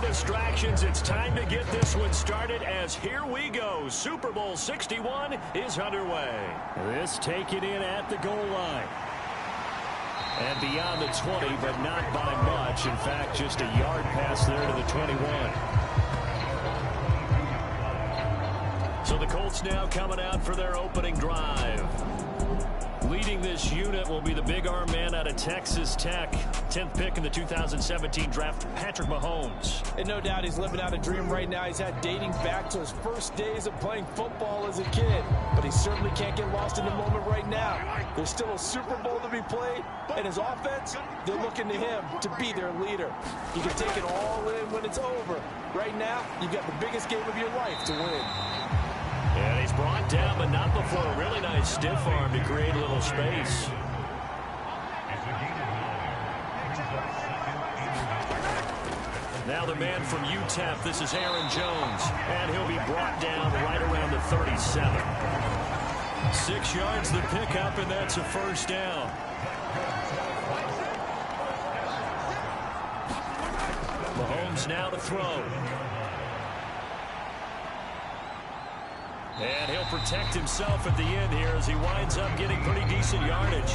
distractions. It's time to get this one started as here we go. Super Bowl 61 is underway. This taken in at the goal line. And beyond the 20, but not by much. In fact, just a yard pass there to the 21. So the Colts now coming out for their opening drive. Leading this unit will be the big arm man out of Texas Tech. 10th pick in the 2017 draft, Patrick Mahomes. And no doubt he's living out a dream right now. He's had dating back to his first days of playing football as a kid. But he certainly can't get lost in the moment right now. There's still a Super Bowl to be played. And his offense, they're looking to him to be their leader. You can take it all in when it's over. Right now, you've got the biggest game of your life to win. And he's brought down, but not before a really nice stiff arm to create a little space. Now the man from UTEP, this is Aaron Jones. And he'll be brought down right around the 37. 6 yards the pickup, and that's a first down. Mahomes now to throw. And he'll protect himself at the end here as he winds up getting pretty decent yardage.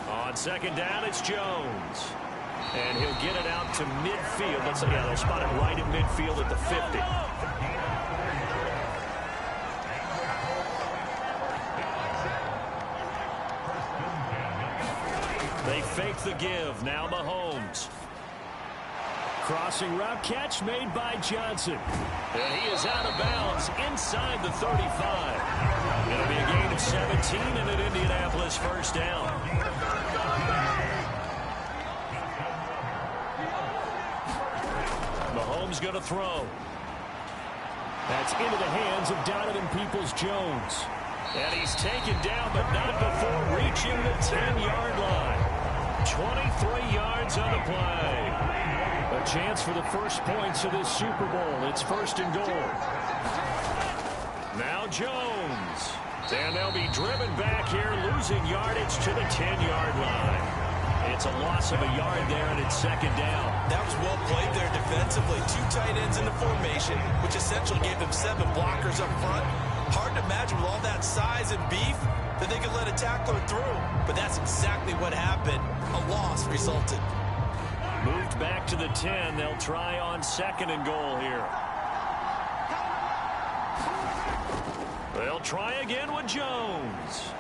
On second down, it's Jones. And he'll get it out to midfield. They'll spot it right at midfield at the 50. They fake the give. Now Mahomes. Crossing route catch made by Johnson. And he is out of bounds inside the 35. It'll be a gain of 17 and an Indianapolis first down. Mahomes going to throw. That's into the hands of Donovan Peoples-Jones. And he's taken down, but not before reaching the 10-yard line. 23 yards on the play. A chance for the first points of this Super Bowl. It's first and goal. Now Jones. And they'll be driven back here, losing yardage to the 10-yard line. It's a loss of a yard there, and it's second down. That was well played there defensively. 2 tight ends in the formation, which essentially gave them 7 blockers up front. Hard to imagine with all that size and beef that they could let a tackler through. But that's exactly what happened. A loss resulted. Moved back to the 10. They'll try on second and goal here. They'll try again with Jones.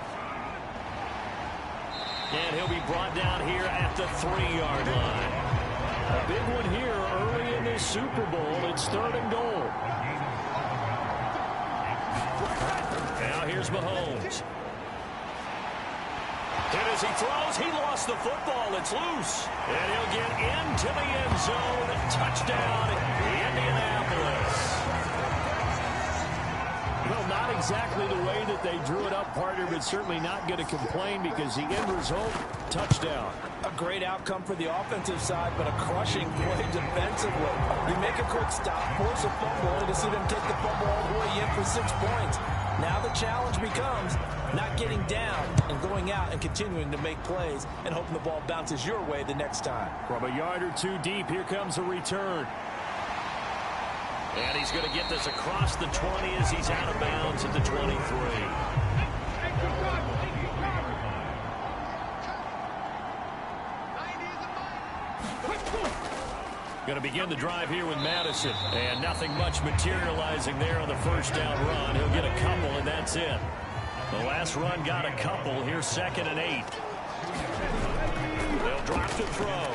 And he'll be brought down here at the 3-yard line. A big one here early in this Super Bowl. It's third and goal. Now here's Mahomes. And as he throws, he lost the football. It's loose. And he'll get into the end zone. Touchdown, Indianapolis. Well, not exactly the way that they drew it up, partner, but certainly not going to complain because the end result, touchdown. A great outcome for the offensive side, but a crushing play defensively. You make a quick stop, force a fumble, only to see them take the fumble all the way in for 6 points. Now the challenge becomes not getting down and going out and continuing to make plays and hoping the ball bounces your way the next time. From a yard or 2 deep, here comes a return. And he's going to get this across the 20 as he's out of bounds at the 23. Going to begin the drive here with Madison. And nothing much materializing there on the first down run. He'll get a couple, and that's it. The last run got a couple. Here's 2nd and 8. They'll drop to throw.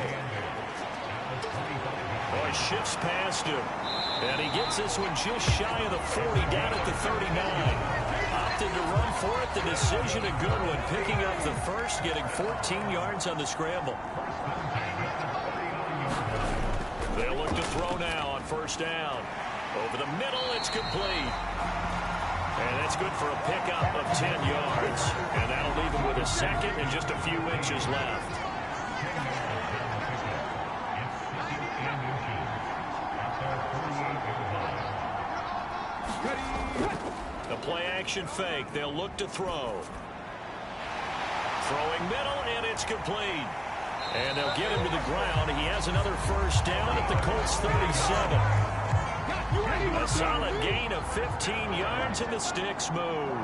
Boy, shifts past him. And he gets this one just shy of the 40, down at the 39. Opted to run for it. The decision a good one. Picking up the first, getting 14 yards on the scramble. They'll look to throw now on first down. Over the middle, it's complete. And that's good for a pickup of 10 yards. And that'll leave him with a second and just a few inches left. The play action fake. They'll look to throw. Throwing middle, and it's complete. And they'll get him to the ground. He has another first down at the Colts 37. A solid gain of 15 yards, and the sticks move.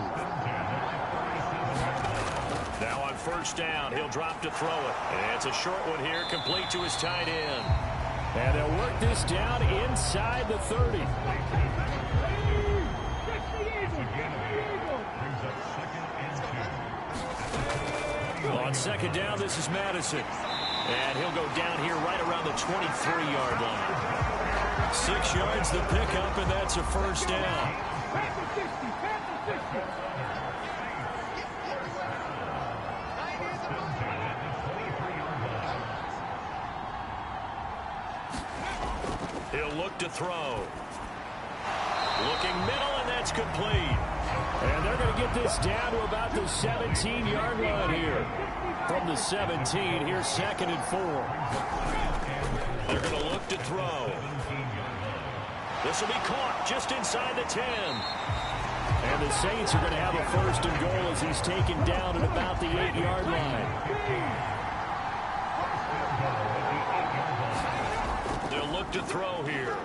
Now on first down, he'll drop to throw it. And it's a short one here, complete to his tight end. And they'll work this down inside the 30. On second down, this is Madison. And he'll go down here right around the 23-yard line. 6 yards the pickup, and that's a first down. He'll look to throw. Looking middle, and that's complete. And they're going to get this down to about the 17-yard line here. From the 17, here's 2nd and 4. They're going to look to throw. This will be caught just inside the 10. And the Saints are going to have a 1st and goal as he's taken down at about the 8-yard line. They'll look to throw here.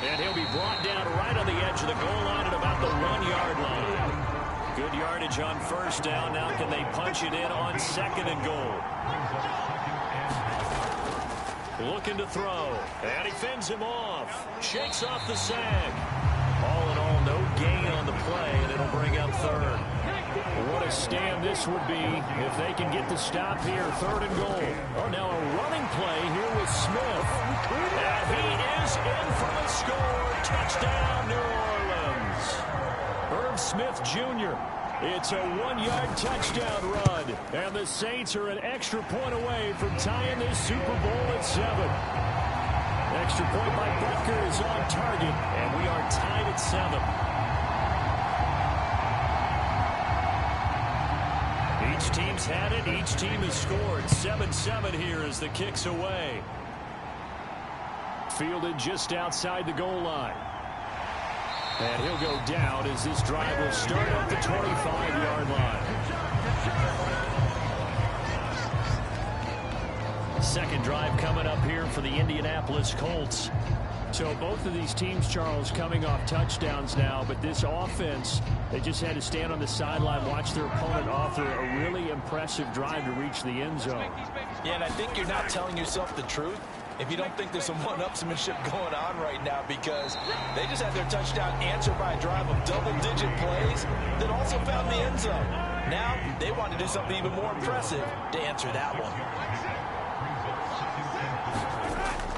And he'll be brought down right on the edge of the goal line at about the 1-yard line. Good yardage on first down. Now can they punch it in on 2nd and goal? Looking to throw. And he fends him off. Shakes off the sag. All in all, no gain on the play, and it'll bring up 3rd. What a stand this would be if they can get the stop here. 3rd and goal. Oh, now a running play here with Smith. And he is in for the score. Touchdown, New Orleans. Irv Smith Jr. It's a 1-yard touchdown run. And the Saints are an extra point away from tying this Super Bowl at 7. Extra point by Butker is on target. And we are tied at 7. Each team's had it. Each team has scored. 7-7 here as the kick's away. Fielded just outside the goal line. And he'll go down as this drive will start at the 25-yard line. Second drive coming up here for the Indianapolis Colts. So both of these teams, Charles, coming off touchdowns now, but this offense, they just had to stand on the sideline, watch their opponent offer a really impressive drive to reach the end zone. Yeah, and I think you're not telling yourself the truth if you don't think there's some one-upsmanship going on right now, because they just had their touchdown answered by a drive of double-digit plays that also found the end zone. Now they want to do something even more impressive to answer that one.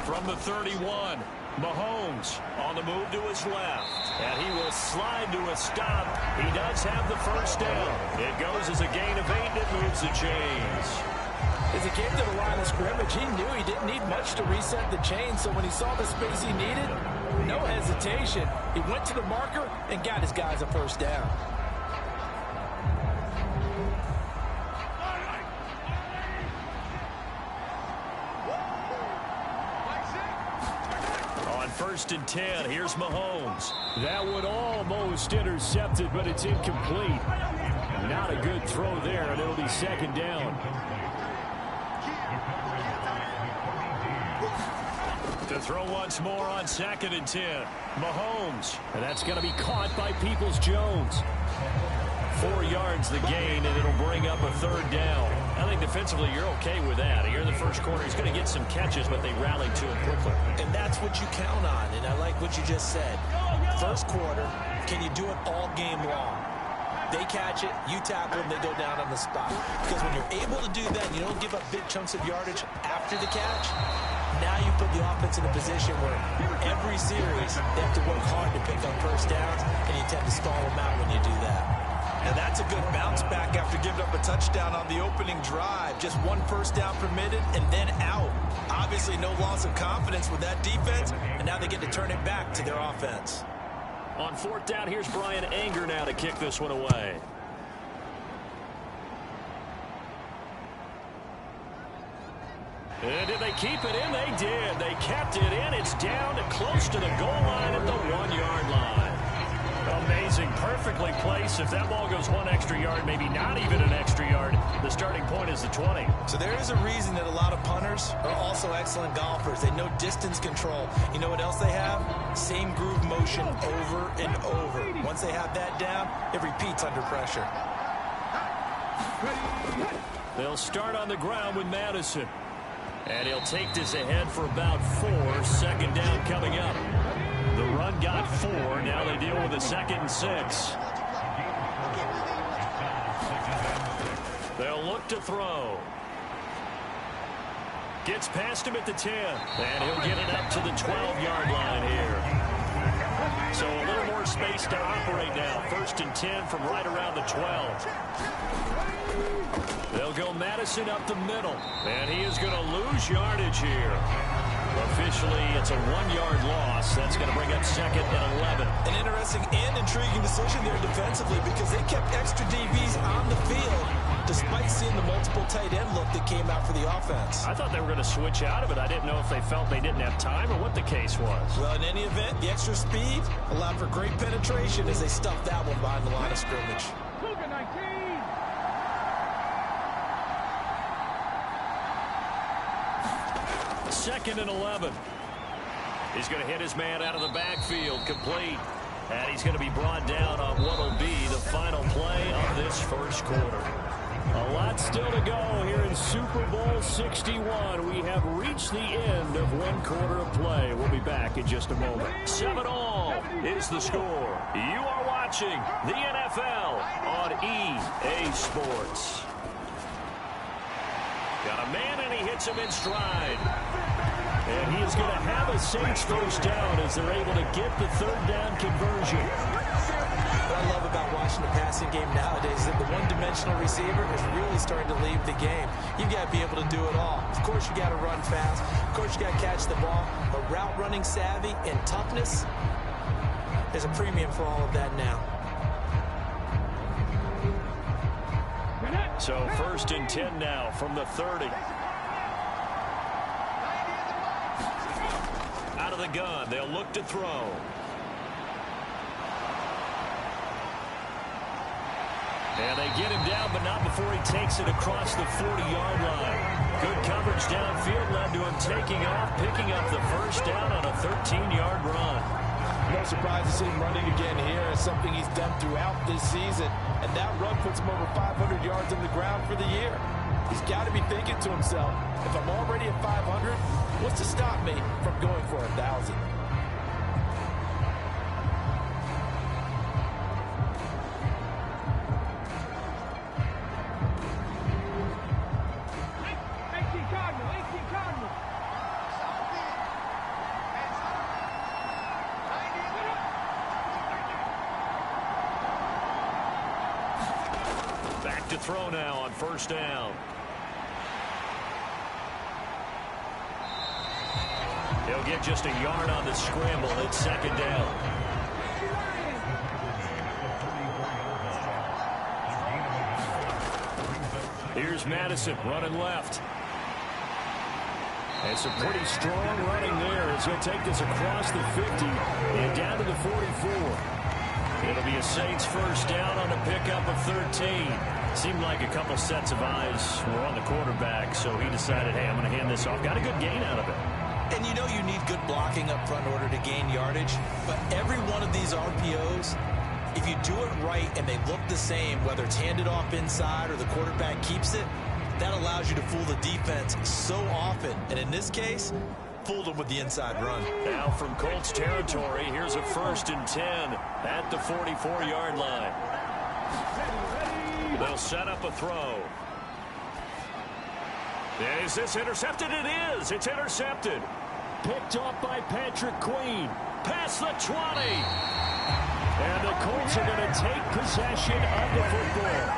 From the 31, Mahomes on the move to his left. And he will slide to a stop. He does have the first down. It goes as a gain of 8 that moves the chains. As he came to the line of scrimmage, he knew he didn't need much to reset the chain. So when he saw the space he needed, no hesitation. He went to the marker and got his guys a first down. On 1st and 10, here's Mahomes. That one almost intercepted, but it's incomplete. Not a good throw there, and it'll be 2nd down. To throw once more on 2nd and 10. Mahomes. And that's going to be caught by Peoples-Jones. 4 yards the gain, and it'll bring up a 3rd down. I think defensively you're okay with that. Here in the first quarter, he's going to get some catches, but they rallied to him quickly. And that's what you count on, and I like what you just said. First quarter, can you do it all game long? They catch it, you tackle them, they go down on the spot. Because when you're able to do that, you don't give up big chunks of yardage after the catch, now you put the offense in a position where every series they have to work hard to pick up first downs, and you tend to stall them out when you do that. And that's a good bounce back after giving up a touchdown on the opening drive. Just 1 first down permitted and then out. Obviously no loss of confidence with that defense, and now they get to turn it back to their offense. On 4th down, here's Brian Anger now to kick this one away. And did they keep it in? They did. They kept it in. It's down to close to the goal line at the 1-yard line. A amazing. Perfectly placed. If that ball goes one extra yard, maybe not even an extra yard, the starting point is the 20. So there is a reason that a lot of punters are also excellent golfers. They know distance control. You know what else they have? Same groove motion over and over. Once they have that down, it repeats under pressure. They'll start on the ground with Madison. And he'll take this ahead for about 4. Second down coming up. The run got 4. Now they deal with a 2nd and 6. They'll look to throw. Gets past him at the 10. And he'll get it up to the 12-yard line here. So a little more space to operate now. 1st and 10 from right around the 12. They'll go Madison up the middle. And he is going to lose yardage here. Officially, it's a 1-yard loss. That's going to bring up 2nd and 11. An interesting and intriguing decision there defensively because they kept extra DBs on the field despite seeing the multiple tight end look that came out for the offense. I thought they were going to switch out of it. I didn't know if they felt they didn't have time or what the case was. Well, in any event, the extra speed allowed for great penetration as they stuffed that one behind the line of scrimmage. 2nd and 11. He's going to hit his man out of the backfield, complete. And he's going to be brought down on what will be the final play of this first quarter. A lot still to go here in Super Bowl 61. We have reached the end of 1 quarter of play. We'll be back in just a moment. 7-all is the score. You are watching the NFL on EA Sports. Got a man, and he hits him in stride. And he is going to have a Saints first down as they're able to get the 3rd down conversion. What I love about watching the passing game nowadays is that the one-dimensional receiver is really starting to leave the game. You've got to be able to do it all. Of course, you got to run fast. Of course, you got to catch the ball. But route running savvy and toughness is a premium for all of that now. So 1st and 10 now from the 30. Out of the gun, they'll look to throw. And they get him down, but not before he takes it across the 40-yard line. Good coverage downfield led to him taking off, picking up the first down on a 13-yard run. No surprise to see him running again here. It's something he's done throughout this season. And that run puts him over 500 yards on the ground for the year. He's got to be thinking to himself, if I'm already at 500, what's to stop me from going for 1,000? Back to throw now on 1st down. He'll get just a yard on the scramble at 2nd down. Here's Madison running left. And some pretty strong running there as he'll take this across the 50 and down to the 44. It'll be a Saints first down on a pickup of 13. Seemed like a couple sets of eyes were on the quarterback, so he decided, hey, I'm going to hand this off. Got a good gain out of it. And you know you need good blocking up front in order to gain yardage. But every one of these RPOs, if you do it right and they look the same, whether it's handed off inside or the quarterback keeps it, that allows you to fool the defense so often. And in this case, fooled them with the inside run. Now from Colts territory, here's a 1st and 10 at the 44-yard line. They'll set up a throw. Is this intercepted? It is. It's intercepted. Picked off by Patrick Queen. Past the 20. And the Colts are going to take possession of the football.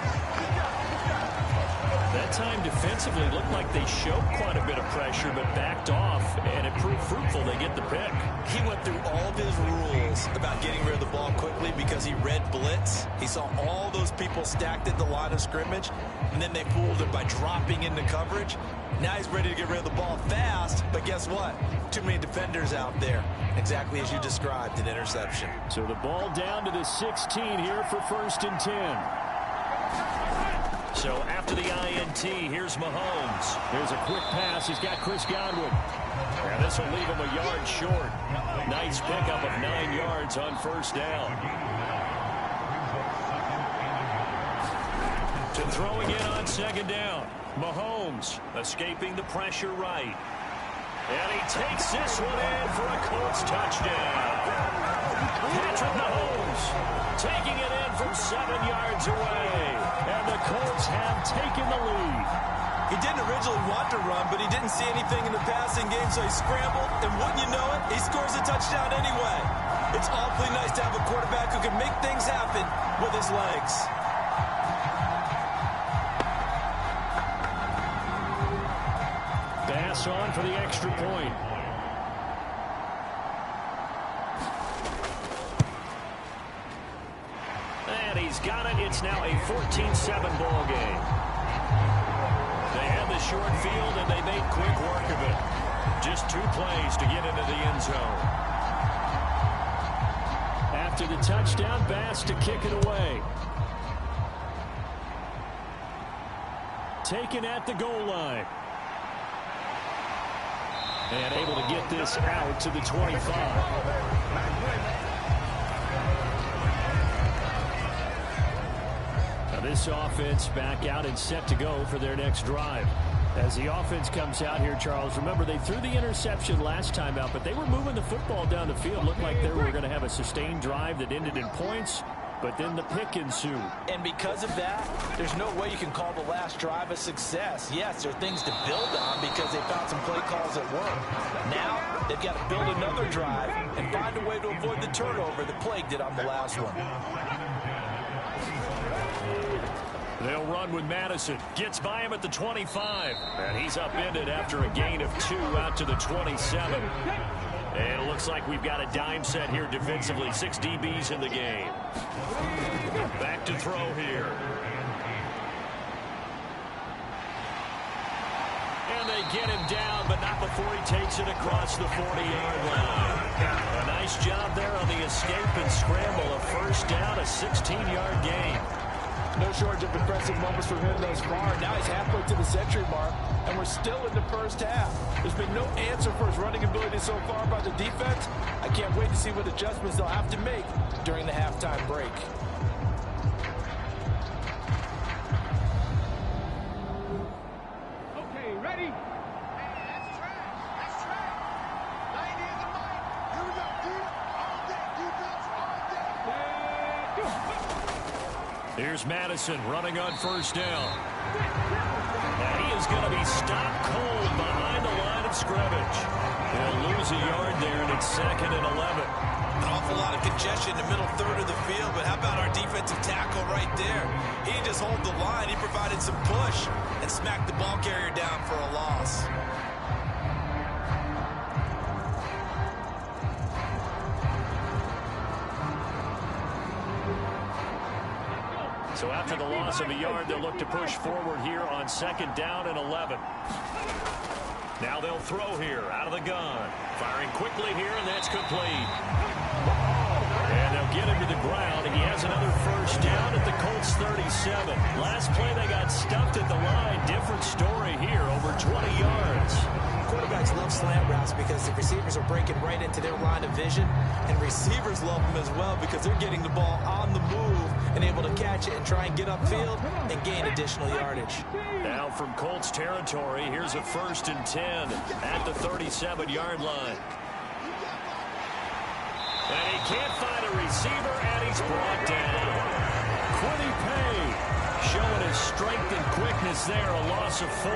That time defensively looked like they showed quite a bit of pressure but backed off, and it proved fruitful. They get the pick. He went through all of his rules about getting rid of the ball quickly because he read blitz. He saw all those people stacked at the line of scrimmage, and then they fooled him by dropping into coverage. Now he's ready to get rid of the ball fast, but guess what? Too many defenders out there. Exactly as you described, an interception. So the ball down to the 16 here for 1st and 10. So after the INT, here's Mahomes. Here's a quick pass. He's got Chris Godwin. And this will leave him a yard short. Nice pickup of 9 yards on 1st down. To throwing in on 2nd down. Mahomes escaping the pressure right. And he takes this one in for a Colts touchdown. Patrick Mahomes taking it in from 7 yards away. And the Colts have taken the lead. He didn't originally want to run, but he didn't see anything in the passing game, so he scrambled. And wouldn't you know it, he scores a touchdown anyway. It's awfully nice to have a quarterback who can make things happen with his legs. Pass on for the extra point. And he's got it. It's now a 14-7 ball game. They had the short field, and they made quick work of it. Just 2 plays to get into the end zone. After the touchdown, Bass to kick it away. Taken at the goal line. And able to get this out to the 25. Now this offense back out and set to go for their next drive. As the offense comes out here, Charles, remember they threw the interception last time out, but they were moving the football down the field. Looked like they were going to have a sustained drive that ended in points, but then the pick ensued. And because of that, there's no way you can call the last drive a success. Yes, there are things to build on because they found some play calls that work. Now, they've got to build another drive and find a way to avoid the turnover that plagued it on the last one. They'll run with Madison. Gets by him at the 25. And he's upended after a gain of 2 out to the 27. And it looks like we've got a dime set here defensively. 6 DBs in the game. Back to throw here. And they get him down, but not before he takes it across the 40-yard line. A nice job there on the escape and scramble. A 1st down, a 16-yard gain. No shortage of impressive moments from him thus far. Now he's halfway to the century mark, and we're still in the 1st half. There's been no answer for his running ability so far by the defense. I can't wait to see what adjustments they'll have to make during the halftime break. Okay, ready? That's track. That's track. 90 in the mic. Here we go. All day. Defense all day. Here's Madison running on 1st down. And he is going to be stopped cold behind the line of scrimmage. They'll lose a yard there, and it's 2nd and 11. An awful lot of congestion in the middle third of the field, but how about our defensive tackle right there? He didn't just hold the line. He provided some push and smacked the ball carrier down for a loss. So after the loss of a yard, they'll look to push forward here on 2nd down and 11. Now they'll throw here out of the gun. Firing quickly here, and that's complete. And they'll get him to the ground. He has another 1st down at the Colts 37. Last play, they got stuffed at the line. Different story here, over 20 yards. Quarterbacks love slant routes because the receivers are breaking right into their line of vision, and receivers love them as well because they're getting the ball on the move and able to catch it and try and get upfield and gain additional yardage. Now from Colts territory, here's a 1st and 10 at the 37-yard line. And he can't find a receiver, and he's brought down. Kwity Paye showing his strength and quickness there, a loss of 4.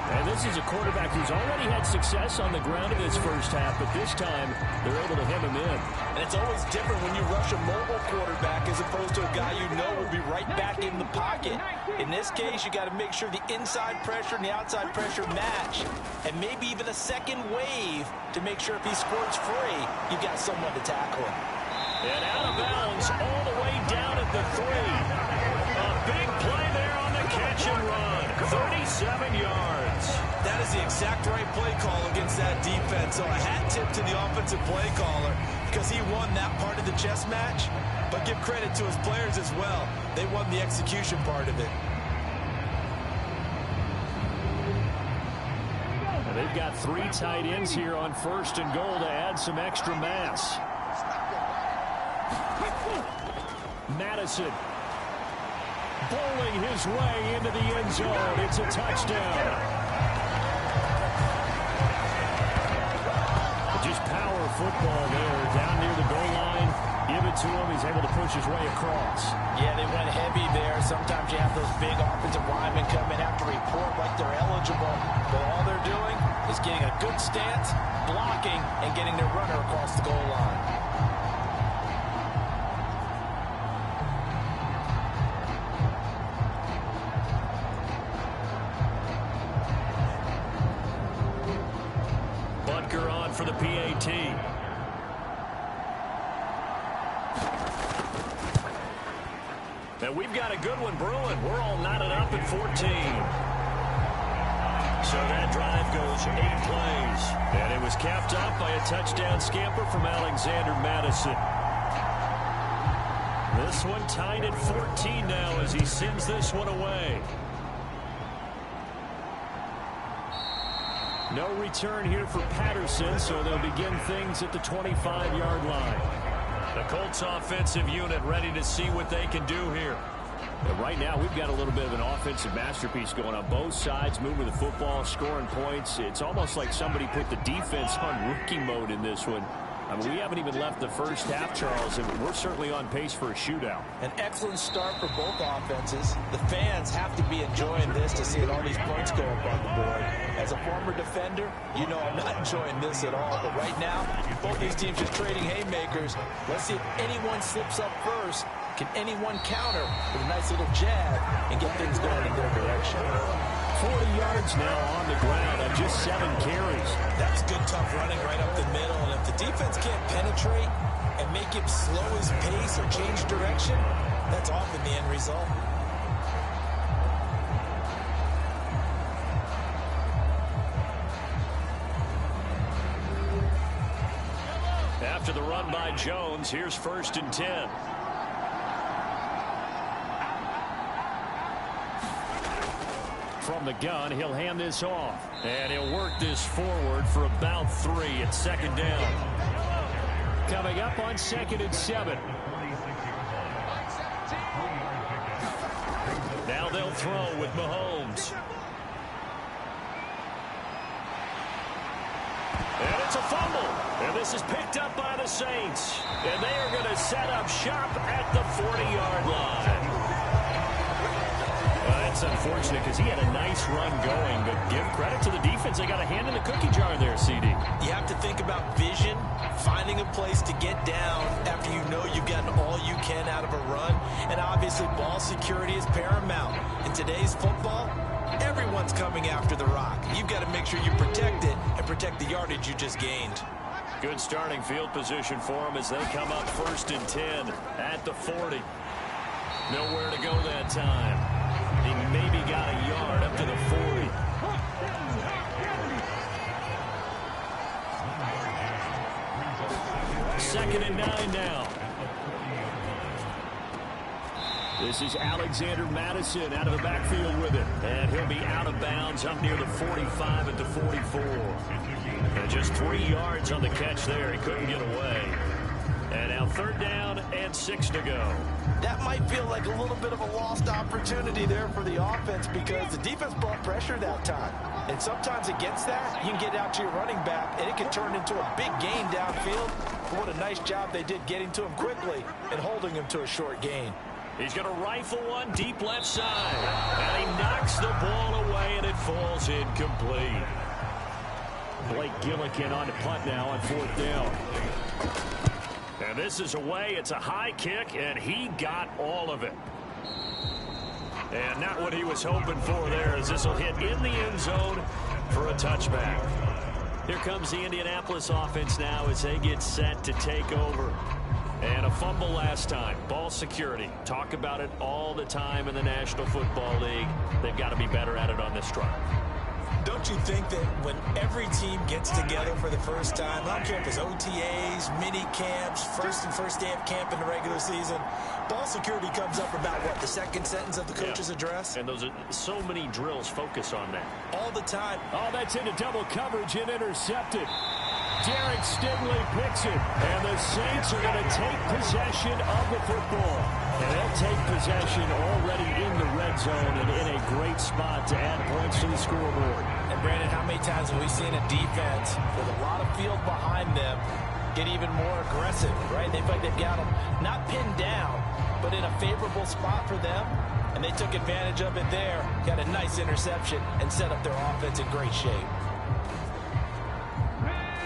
And this is a quarterback who's already had success on the ground in his 1st half, but this time they're able to hem him in. And it's always different when you rush a mobile quarterback as opposed to a guy you know will be right right back in the pocket. In this case, you got to make sure the inside pressure and the outside pressure match, and maybe even a second wave to make sure if he squirts free, you've got someone to tackle him. And out of bounds all the way down at the 3. A big play there on the catch and run. 37 yards. That is the exact right play call against that defense. So a hat tip to the offensive play caller because he won that part of the chess match. But give credit to his players as well. They won the execution part of it. And they've got 3 tight ends here on 1st and goal to add some extra mass. Madison bowling his way into the end zone. It's a touchdown. Just power football there down near the goal line. Give it to him. He's able to push his way across. Yeah, they went heavy there. Sometimes you have those big offensive linemen come in, have to report like they're eligible. But all they're doing is getting a good stance, blocking, and getting their runner across the goal line. For the PAT. And we've got a good one brewing. We're all knotted up at 14. So that drive goes 8 plays. And it was capped off by a touchdown scamper from Alexander Madison. This one tied at 14 now as he sends this one away. No return here for Patterson, so they'll begin things at the 25-yard line. The Colts offensive unit ready to see what they can do here. But right now, we've got a little bit of an offensive masterpiece going on both sides, moving the football, scoring points. It's almost like somebody put the defense on rookie mode in this one. I mean, we haven't even left the first half, Charles, and we're certainly on pace for a shootout. An excellent start for both offenses. The fans have to be enjoying this to see all these points go up on the board. As a former defender, you know I'm not enjoying this at all. But right now, both these teams just trading haymakers. Let's see if anyone slips up first. Can anyone counter with a nice little jab and get things going in their direction? 40 yards now on the ground on just 7 carries. That's good, tough running right up the middle. And if the defense can't penetrate and make him slow his pace or change direction, that's often the end result. After the run by Jones, here's 1st and 10. From the gun, he'll hand this off. And he'll work this forward for about 3 at 2nd down. Coming up on 2nd and 7. Now they'll throw with Mahomes. And it's a fumble. And this is picked up by the Saints. And they are going to set up shop at the 40-yard line. That's unfortunate because he had a nice run going, but give credit to the defense. They got a hand in the cookie jar there, CD. You have to think about vision, finding a place to get down after you know you've gotten all you can out of a run, and obviously ball security is paramount. In today's football, everyone's coming after the rock. You've got to make sure you protect it and protect the yardage you just gained. Good starting field position for them as they come up 1st and 10 at the 40. Nowhere to go that time. He maybe got a yard up to the 40. Second and 9 now. This is Alexander Madison out of the backfield with it. And he'll be out of bounds up near the 45 at the 44. And just 3 yards on the catch there. He couldn't get away. And now 3rd down and 6 to go. That might feel like a little bit of a lost opportunity there for the offense because the defense brought pressure that time. And sometimes against that, you can get out to your running back, and it can turn into a big gain downfield. But what a nice job they did getting to him quickly and holding him to a short gain. He's going to rifle one deep left side. And he knocks the ball away, and it falls incomplete. Blake Gillikin on the punt now on 4th down. And this is away. It's a high kick, and he got all of it. And not what he was hoping for there, as this will hit in the end zone for a touchback. Here comes the Indianapolis offense now as they get set to take over. And a fumble last time. Ball security. Talk about it all the time in the National Football League. They've got to be better at it on this drive. Don't you think that when every team gets together for the first time, I don't care if it's OTAs, mini camps, first day of camp in the regular season, ball security comes up about, what, the second sentence of the coach's address? And those are so many drills focus on that. All the time. Oh, that's into double coverage and intercepted. Derek Stingley picks it, and the Saints are going to take possession of the football. And they'll take possession already in the red zone and in a great spot to add points to the scoreboard. And Brandon, how many times have we seen a defense with a lot of field behind them get even more aggressive, right? They feel like they've got them not pinned down, but in a favorable spot for them. And they took advantage of it there, got a nice interception, and set up their offense in great shape.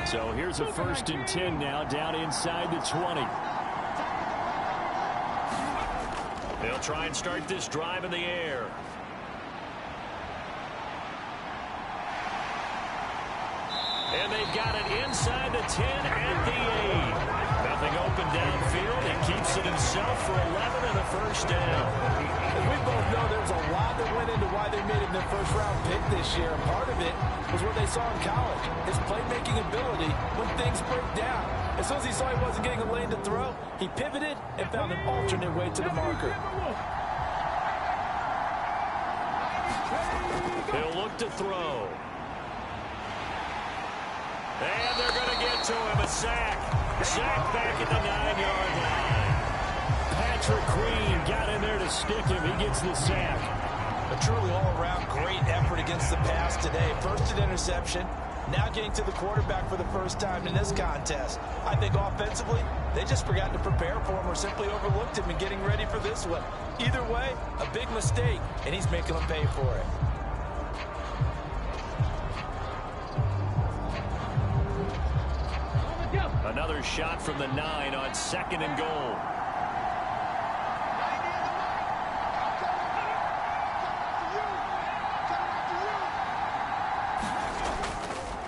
So here's a 1st and 10 now, down inside the 20. They'll try and start this drive in the air. And they've got it inside the 10 at the 8. Nothing open downfield. He keeps it himself for 11 and a 1st down. And we both know there's a lot that went into why they made it their first-round pick this year. And part of it was what they saw in college, his playmaking ability when things break down. As soon as he saw he wasn't getting a lane to throw, he pivoted and found an alternate way to the marker. He'll look to throw. And they're going to get to him. A sack. Sack back at the 9-yard line. Patrick Queen got in there to stick him. He gets the sack. A truly all-around great effort against the pass today. First an interception, now getting to the quarterback for the first time in this contest. I think offensively, they just forgot to prepare for him or simply overlooked him in getting ready for this one. Either way, a big mistake, and he's making them pay for it. Another shot from the 9 on 2nd and goal.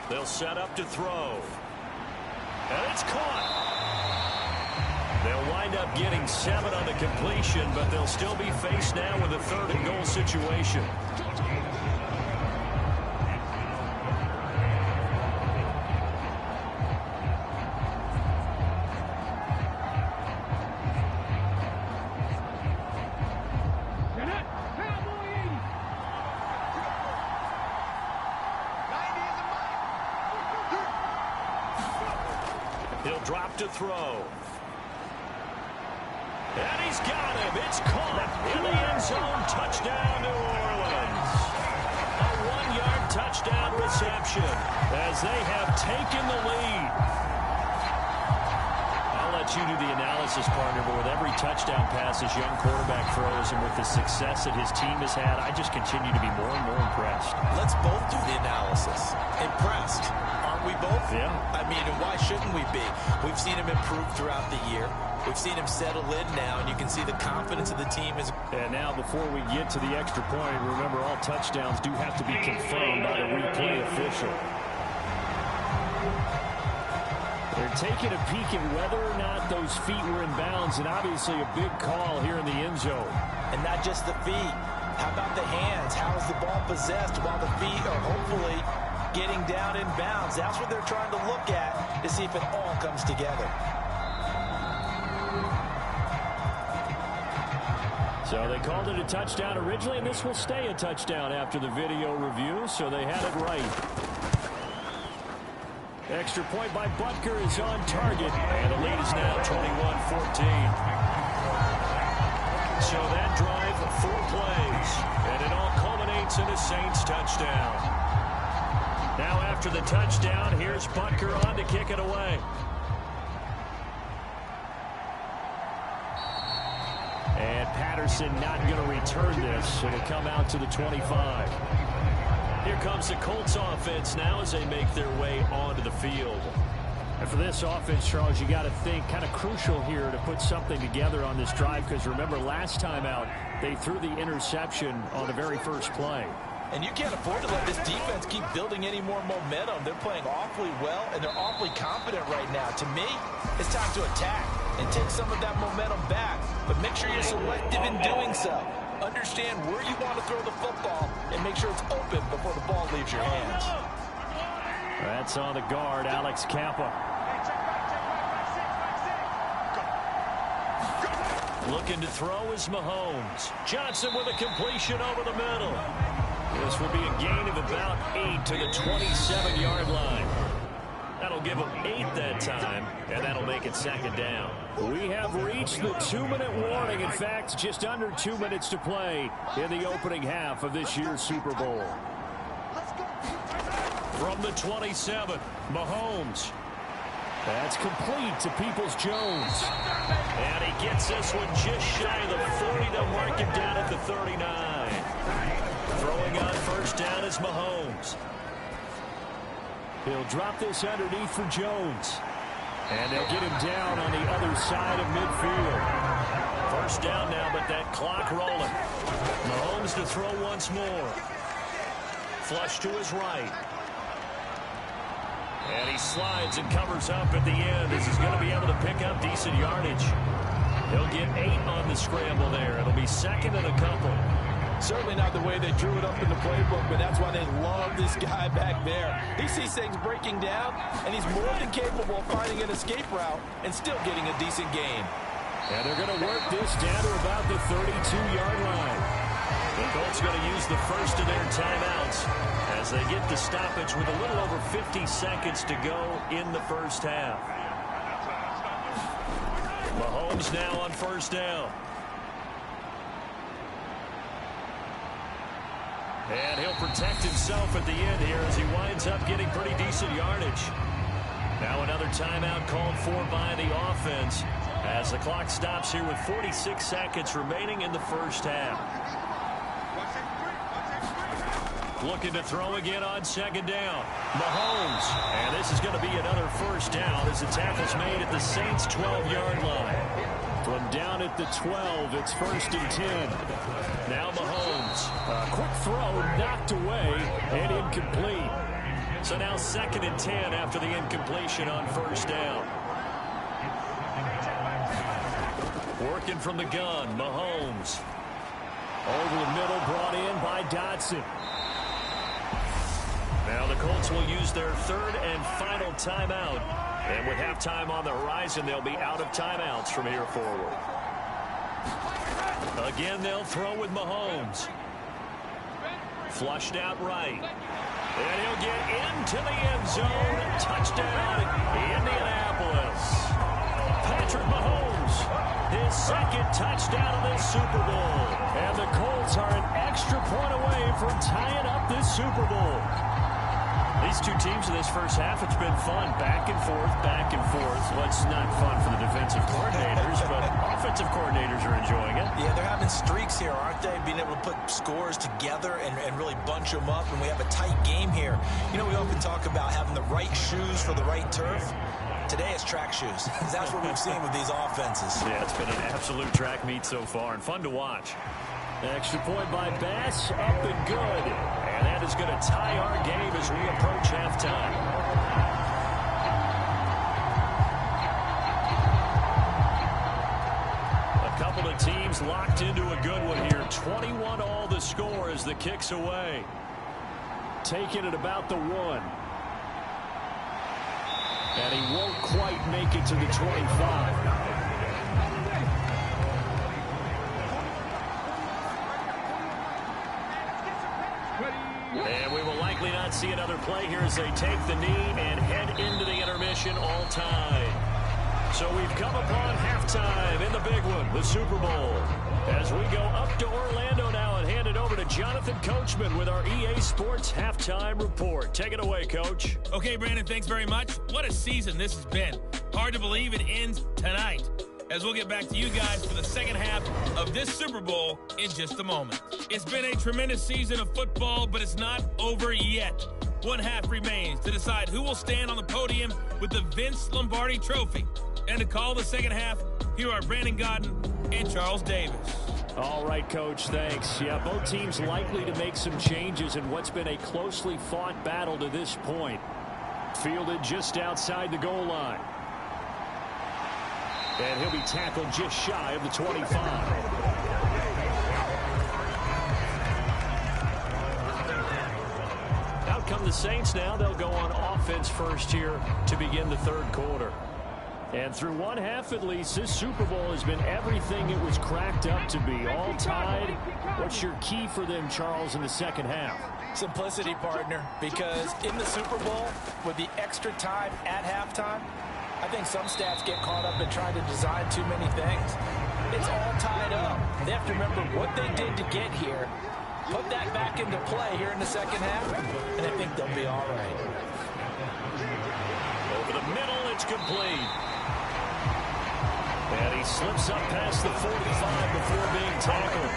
They'll set up to throw. And it's caught. They'll wind up getting 7 on the completion, but they'll still be faced now with a 3rd and goal situation. He'll drop to throw. And he's got him. It's caught in the end zone. Touchdown, New Orleans. A 1-yard touchdown reception as they have taken the lead. I'll let you do the analysis, partner, but with every touchdown pass this young quarterback throws and with the success that his team has had, I just continue to be more and more impressed. Let's both do the analysis. Impressed. Aren't we both? Yeah. I mean, and why shouldn't we be? We've seen him improve throughout the year. We've seen him settle in now, and you can see the confidence of the team is. And now, before we get to the extra point, remember all touchdowns do have to be confirmed by the replay official. They're taking a peek at whether or not those feet were in bounds, and obviously a big call here in the end zone. And not just the feet. How about the hands? How is the ball possessed while the feet are hopefully getting down in bounds? That's what they're trying to look at to see if it all comes together. So they called it a touchdown originally, and this will stay a touchdown after the video review, so they had it right. Extra point by Butker is on target, and the lead is now 21-14. So that drive, 4 plays, and it all culminates in a Saints touchdown. Now after the touchdown, here's Butker on to kick it away. And Patterson not going to return this. It'll come out to the 25. Here comes the Colts offense now as they make their way onto the field. And for this offense, Charles, you got to think kind of crucial here to put something together on this drive, because remember last time out, They threw the interception on the very first play. And you can't afford to let this defense keep building any more momentum. They're playing awfully well, and they're awfully confident right now. To me, it's time to attack and take some of that momentum back. But make sure you're selective in doing so. Understand where you want to throw the football and make sure it's open before the ball leaves your hands. That's on the guard, Alex Kappa. Looking to throw is Mahomes. Johnson with a completion over the middle. This will be a gain of about 8 to the 27-yard line. That'll give them 8 that time, and that'll make it second down. We have reached the 2-minute warning. In fact, just under 2 minutes to play in the opening half of this year's Super Bowl. From the 27, Mahomes. That's complete to Peoples-Jones. And he gets this one just shy of the 40. They'll mark him down at the 39. Throwing on first down is Mahomes. He'll drop this underneath for Jones. And they'll get him down on the other side of midfield. First down now, but that clock rolling. Mahomes to throw once more. Flush to his right. And he slides and covers up at the end. This is going to be able to pick up decent yardage. He'll get 8 on the scramble there. It'll be second and a couple. Certainly not the way they drew it up in the playbook, but that's why they love this guy back there. He sees things breaking down, and he's more than capable of finding an escape route and still getting a decent gain. And they're going to work this down to about the 32-yard line. The Colts going to use the first of their timeouts as they get the stoppage with a little over 50 seconds to go in the first half. Mahomes now on first down. And he'll protect himself at the end here as he winds up getting pretty decent yardage. Now another timeout called for by the offense as the clock stops here with 46 seconds remaining in the first half. Looking to throw again on second down. Mahomes. And this is going to be another first down as the tackle's made at the Saints' 12-yard line. From down at the 12, it's first and 10. Now Mahomes. A quick throw knocked away and incomplete. So now second and 10 after the incompletion on first down. Working from the gun, Mahomes. Over the middle, brought in by Dotson. Now the Colts will use their third and final timeout. And with halftime on the horizon, they'll be out of timeouts from here forward. Again, they'll throw with Mahomes. Flushed out right. And he'll get into the end zone. Touchdown, Indianapolis. Patrick Mahomes, his second touchdown of this Super Bowl. And the Colts are an extra point away from tying up this Super Bowl. These two teams in this first half, it's been fun. Back and forth, back and forth. Well, it's not fun for the defensive coordinators, but offensive coordinators are enjoying it. Yeah, they're having streaks here, aren't they? Being able to put scores together and really bunch them up, and we have a tight game here. You know, we often talk about having the right shoes for the right turf. Today it's track shoes. That's what we've seen with these offenses. Yeah, it's been an absolute track meet so far, and fun to watch. Extra point by Bass, up and good. And that is going to tie our game as we approach halftime. A couple of teams locked into a good one here. 21 all the score as the kick's away. Taking it about the 1. And he won't quite make it to the 25. And we will likely not see another play here as they take the knee and head into the intermission all time. So we've come upon halftime in the big one, the Super Bowl. As we go up to Orlando now and hand it over to Jonathan Coachman with our EA Sports Halftime Report. Take it away, Coach. Okay, Brandon, thanks very much. What a season this has been. Hard to believe it ends tonight, as we'll get back to you guys for the second half of this Super Bowl in just a moment. It's been a tremendous season of football, but it's not over yet. One half remains to decide who will stand on the podium with the Vince Lombardi Trophy. And to call the second half, here are Brandon Gaudin and Charles Davis. All right, Coach, thanks. Yeah, both teams likely to make some changes in what's been a closely fought battle to this point. Fielded just outside the goal line. And he'll be tackled just shy of the 25. Out come the Saints now. They'll go on offense first here to begin the third quarter. And through one half at least, this Super Bowl has been everything it was cracked up to be. All tied. What's your key for them, Charles, in the second half? Simplicity, partner, because in the Super Bowl, with the extra time at halftime, I think some staffs get caught up in trying to design too many things. It's all tied up. They have to remember what they did to get here, put that back into play here in the second half, and I think they'll be all right. Over the middle, it's complete. And he slips up past the 45 before being tackled.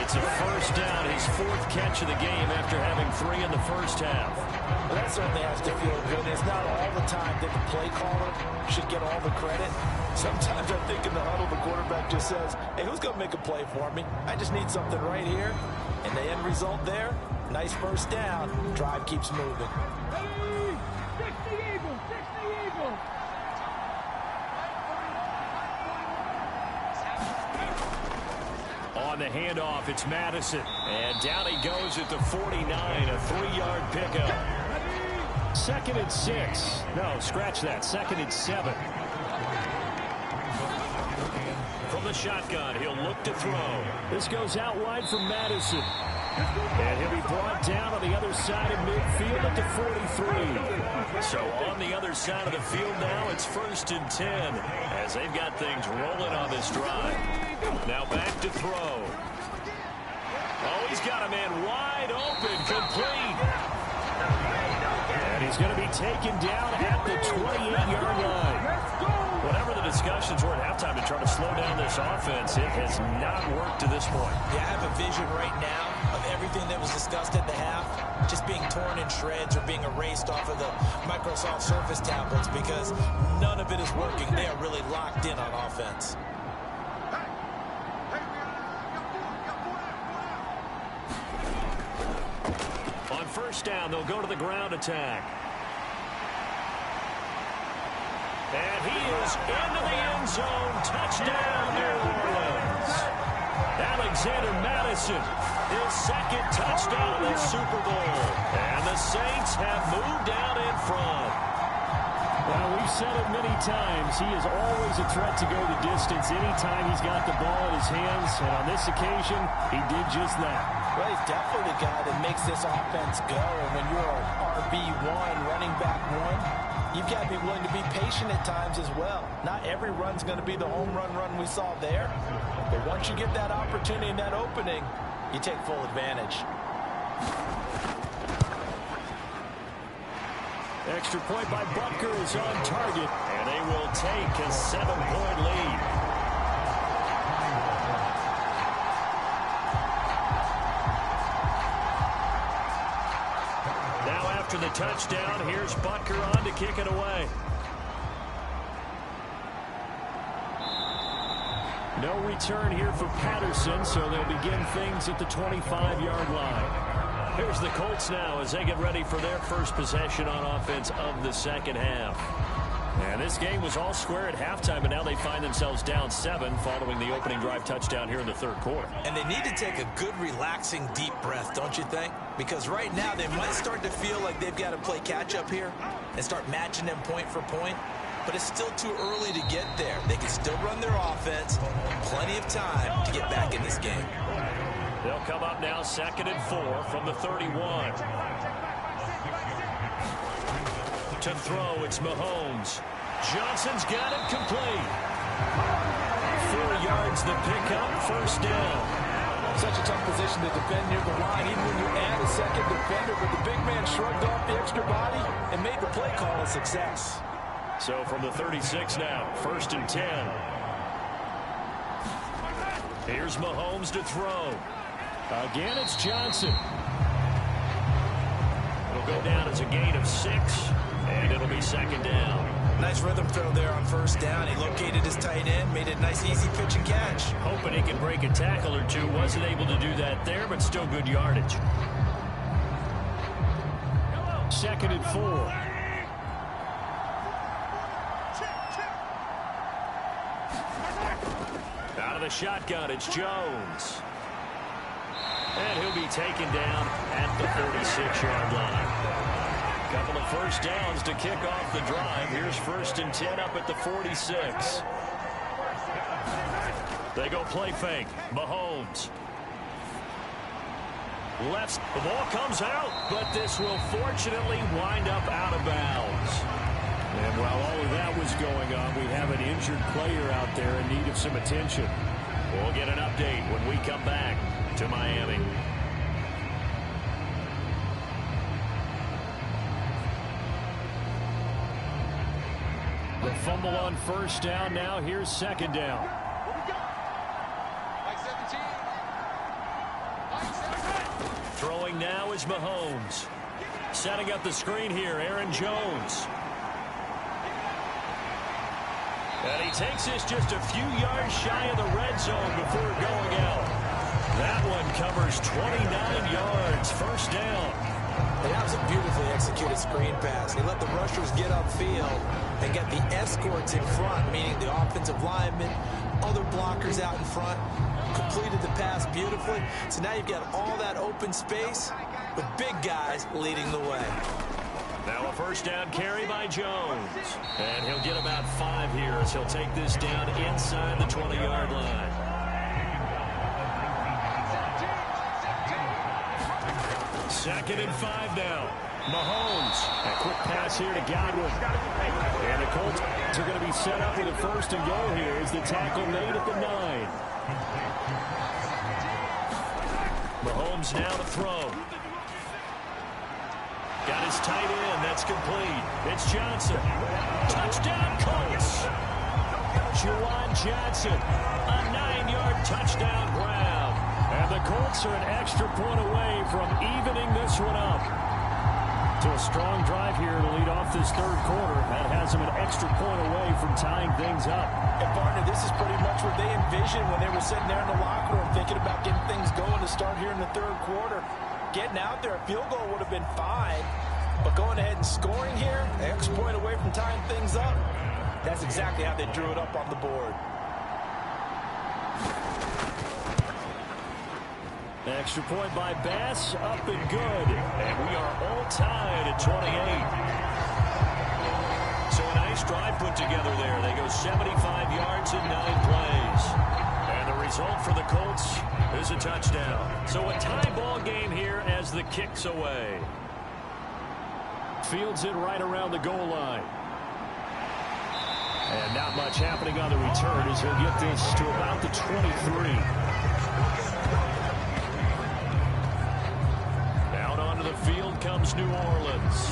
It's a first down, his fourth catch of the game after having 3 in the first half. Well, that certainly has to feel good. It's not all the time that the play caller should get all the credit. Sometimes I think in the huddle, the quarterback just says, hey, who's going to make a play for me? I just need something right here. And the end result there, nice first down. Drive keeps moving. On the handoff, it's Madison. And down he goes at the 49, a 3-yard pickup. 2nd and 6. No, scratch that. 2nd and 7. From the shotgun, he'll look to throw. This goes out wide for Madison. And he'll be brought down on the other side of midfield at the 43. So on the other side of the field now, it's 1st and 10 as they've got things rolling on this drive. Now back to throw. Oh, he's got a man wide open, complete. And he's going to be taken down at the 28-yard line. Whatever the discussions were at halftime to try to slow down this offense, it has not worked to this point. Yeah, I have a vision right now of everything that was discussed at the half just being torn in shreds or being erased off of the Microsoft Surface tablets because none of it is working. They are really locked in on offense. On first down, they'll go to the ground attack. And he is into the end zone. Touchdown, New Orleans. Alexander Madison, his 2nd touchdown this Super Bowl. And the Saints have moved out in front. Well, we've said it many times. He is always a threat to go the distance anytime he's got the ball in his hands. And on this occasion, he did just that. Well, he's definitely the guy that makes this offense go. And when you're an RB1, running back 1, you've got to be willing to be patient at times as well. Not every run's going to be the home run we saw there. But once you get that opportunity and that opening, you take full advantage. Extra point by Butker is on target, and they will take a 7-point lead. Now after the touchdown, here's Butker on to kick it away. No return here for Patterson, so they'll begin things at the 25-yard line. Here's the Colts now as they get ready for their first possession on offense of the second half. And this game was all square at halftime, but now they find themselves down 7 following the opening drive touchdown here in the third quarter. And they need to take a good, relaxing, deep breath, don't you think? Because right now they might start to feel like they've got to play catch-up here and start matching them point for point. But it's still too early to get there. They can still run their offense. Plenty of time to get back in this game. They'll come up now 2nd and 4 from the 31. To throw, it's Mahomes. Johnson's got it complete. 4 yards the pickup, first down. Such a tough position to defend near the line, even when you add a second defender, but the big man shrugged off the extra body and made the play call a success. So from the 36 now, 1st and 10. Here's Mahomes to throw. Again, it's Johnson. It'll go down as a gain of 6, and it'll be second down. Nice rhythm throw there on first down. He located his tight end, made it a nice, easy pitch and catch. Hoping he can break a tackle or two. Wasn't able to do that there, but still good yardage. 2nd and 4. Out of the shotgun, it's Jones. And he'll be taken down at the 46-yard line. Couple of first downs to kick off the drive. Here's 1st and 10 up at the 46. They go play fake. Mahomes. Left. The ball comes out, but this will fortunately wind up out of bounds. And while all of that was going on, we have an injured player out there in need of some attention. We'll get an update when we come back to Miami. The fumble on first down. Now here's second down. Throwing now is Mahomes. Setting up the screen here, Aaron Jones. And he takes this just a few yards shy of the red zone before going out. That one covers 29 yards. First down. That was a beautifully executed screen pass. He let the rushers get upfield and get the escorts in front, meaning the offensive linemen, other blockers out in front. Completed the pass beautifully. So now you've got all that open space with big guys leading the way. Now a first down carry by Jones. And he'll get about 5 here as he'll take this down inside the 20-yard line. Second and 5 now. Mahomes. A quick pass here to Godwin. And the Colts are going to be set up with a 1st and goal here as the tackle made at the 9. Mahomes now to throw. Got his tight end. That's complete. It's Johnson. Touchdown, Colts. Juwan Johnson. A 9-yard touchdown grab. And the Colts are an extra point away from evening this one up. So a strong drive here to lead off this 3rd quarter. That has them an extra point away from tying things up. And partner, this is pretty much what they envisioned when they were sitting there in the locker room thinking about getting things going to start here in the 3rd quarter. Getting out there, a field goal would have been fine. But going ahead and scoring here, an extra point away from tying things up, that's exactly how they drew it up on the board. Extra point by Bass, up and good. And we are all tied at 28. So a nice drive put together there. They go 75 yards in 9 plays. And the result for the Colts is a touchdown. So a tie ball game here as the kick's away. Fields it right around the goal line. And not much happening on the return as he'll get this to about the 23. The field comes New Orleans.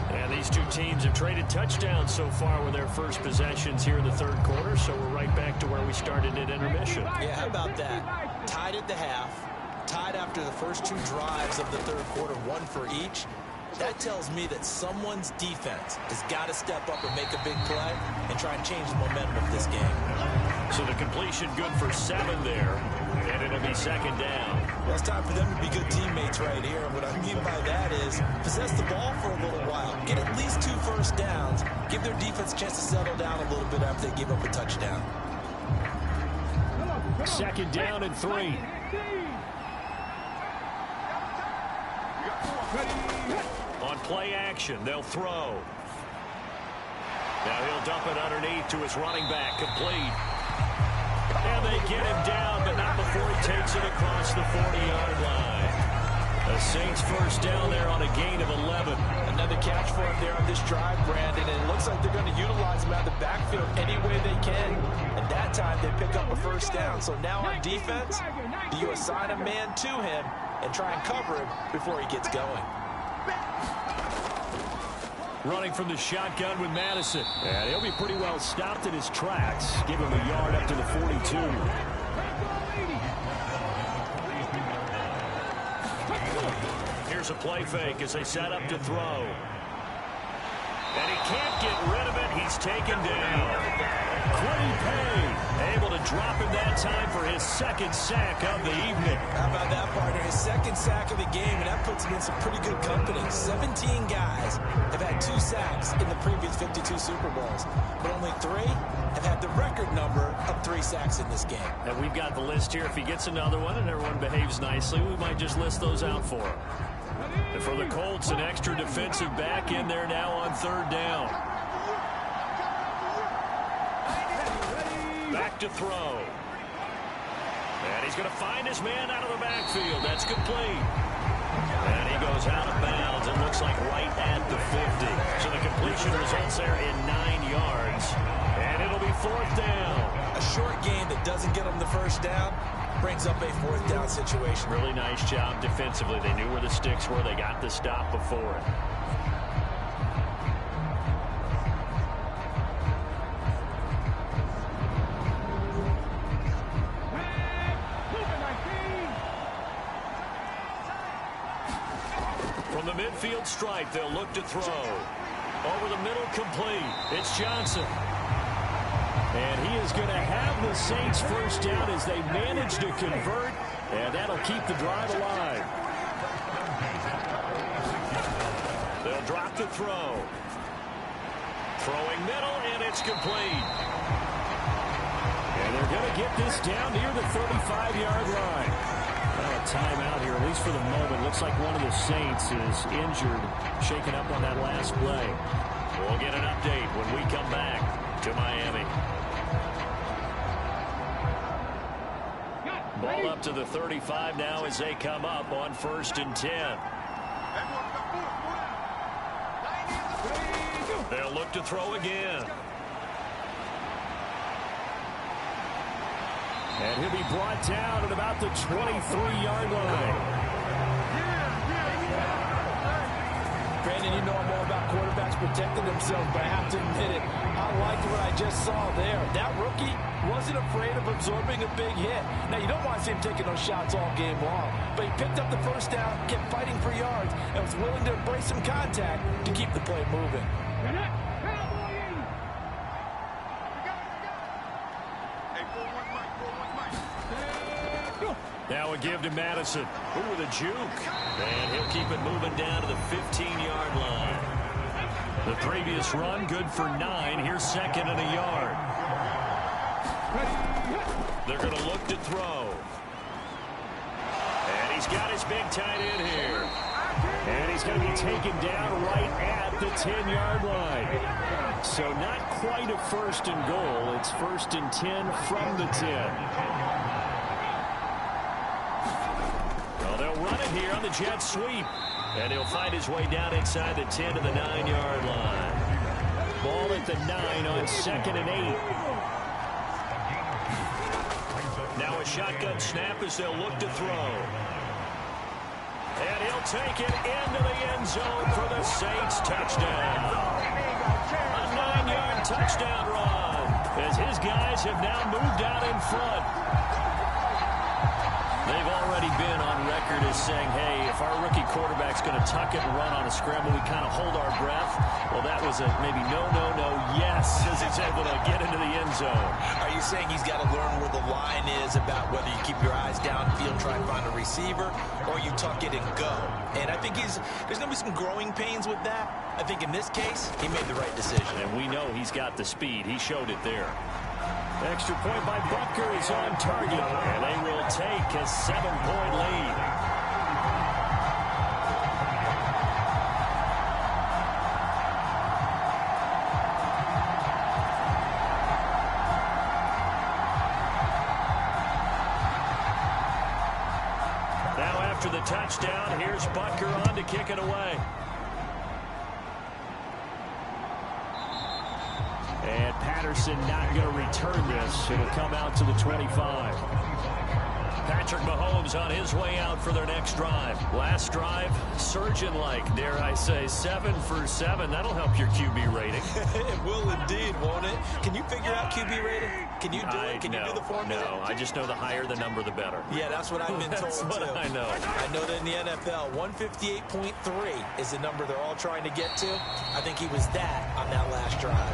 And these two teams have traded touchdowns so far with their first possessions here in the 3rd quarter, so we're right back to where we started at intermission. Yeah, how about that? Tied at the half, tied after the first 2 drives of the 3rd quarter, 1 for each. That tells me that someone's defense has got to step up and make a big play and try and change the momentum of this game. So the completion good for 7 there, and it'll be second down. Well, it's time for them to be good teammates right here. And what I mean by that is possess the ball for a little while, get at least 2 first downs, give their defense a chance to settle down a little bit after they give up a touchdown. Second down and 3. On play action, they'll throw. Now he'll dump it underneath to his running back, complete. And they get him down, but not before he takes it across the 40-yard line. The Saints first down there on a gain of 11. Another catch for him there on this drive, Brandon, and it looks like they're going to utilize him out of the backfield any way they can. And that time they pick up a first down. So now on defense, do you assign a man to him and try and cover him before he gets going? Running from the shotgun with Madison. And he'll be pretty well stopped in his tracks. Give him a yard up to the 42. Here's a play fake as they set up to throw. And he can't get rid of it. He's taken down. Quiddy Pay able to drop him that time for his second sack of the evening. How about that, partner? His second sack of the game, and that puts him in some pretty good company. 17 guys have had 2 sacks in the previous 52 Super Bowls, but only 3 have had the record number of 3 sacks in this game. And we've got the list here. If he gets another one and everyone behaves nicely, we might just list those out for him. And for the Colts, an extra defensive back in there now on 3rd down. Back to throw. And he's going to find his man out of the backfield. That's complete. And he goes out of bounds. It looks like right at the 50. So the completion results there in 9 yards. And it'll be 4th down. A short game that doesn't get him the first down brings up a 4th down situation. Really nice job defensively. They knew where the sticks were. They got the stop before it. From the midfield stripe, they'll look to throw. Over the middle, complete. It's Johnson. And he is going to have the Saints first down as they manage to convert, and that'll keep the drive alive. They'll drop the throw. Throwing middle, and it's complete. And they're going to get this down near the 35-yard line. Well, a timeout here, at least for the moment. Looks like one of the Saints is injured, shaken up on that last play. We'll get an update when we come back to Miami. Ball up to the 35 now as they come up on 1st and 10. They'll look to throw again. And he'll be brought down at about the 23-yard line. Brandon, you know I'm all about quarterbacks protecting themselves, but I have to admit it. I liked what I just saw there. That rookie wasn't afraid of absorbing a big hit. Now, you don't want to see him taking those shots all game long, but he picked up the first down, kept fighting for yards, and was willing to embrace some contact to keep the play moving. Now a give to Madison. Ooh, with a juke. And he'll keep it moving down to the 15-yard line. The previous run, good for 9. Here's 2nd and a yard. They're going to look to throw. And he's got his big tight end here. And he's going to be taken down right at the 10-yard line. So not quite a 1st and goal. It's 1st and 10 from the 10. Run it here on the jet sweep. And he'll find his way down inside the 10 to the 9-yard line. Ball at the 9 on 2nd and 8. Now a shotgun snap as they'll look to throw. And he'll take it into the end zone for the Saints touchdown. A 9-yard touchdown run as his guys have now moved out in front. They've already been on record as saying, hey, if our rookie quarterback's going to tuck it and run on a scramble, we kind of hold our breath. Well, that was a maybe no, yes, as he's able to get into the end zone. Are you saying he's got to learn where the line is about whether you keep your eyes downfield, try and find a receiver, or you tuck it and go? And I think there's going to be some growing pains with that. I think in this case, he made the right decision. And we know he's got the speed. He showed it there. Extra point by Butker is on target, and they will take a 7-point lead. Now after the touchdown, here's Butker on to kick it away. And Patterson not going to return this. It'll come out to the 25. Patrick Patrick Mahomes on his way out for their next drive. Last drive, surgeon-like, dare I say, 7 for 7. That'll help your QB rating. It will indeed, won't it? Can you figure out QB rating? Can you do it? Can you do the formula? No, I just know the higher the number, the better. Yeah, that's what I've been told, That's what too. I know. I know that in the NFL, 158.3 is the number they're all trying to get to. I think he was that on that last drive.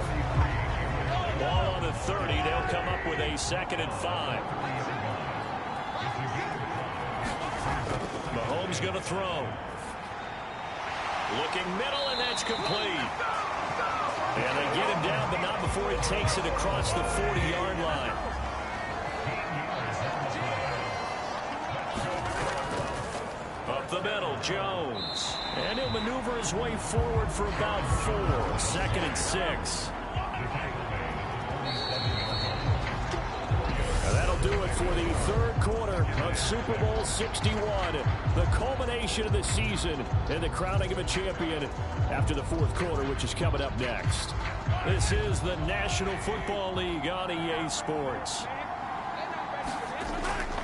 Ball on the 30. They'll come up with a 2nd and 5. Mahomes going to throw. Looking middle, and that's complete. And they get him down, but not before he takes it across the 40-yard line. Up the middle, Jones. And he'll maneuver his way forward for about 4. 2nd and 6. And that'll do it for the third quarter of Super Bowl 61. The culmination of the season and the crowning of a champion after the fourth quarter, which is coming up next. This is the National Football League on EA Sports.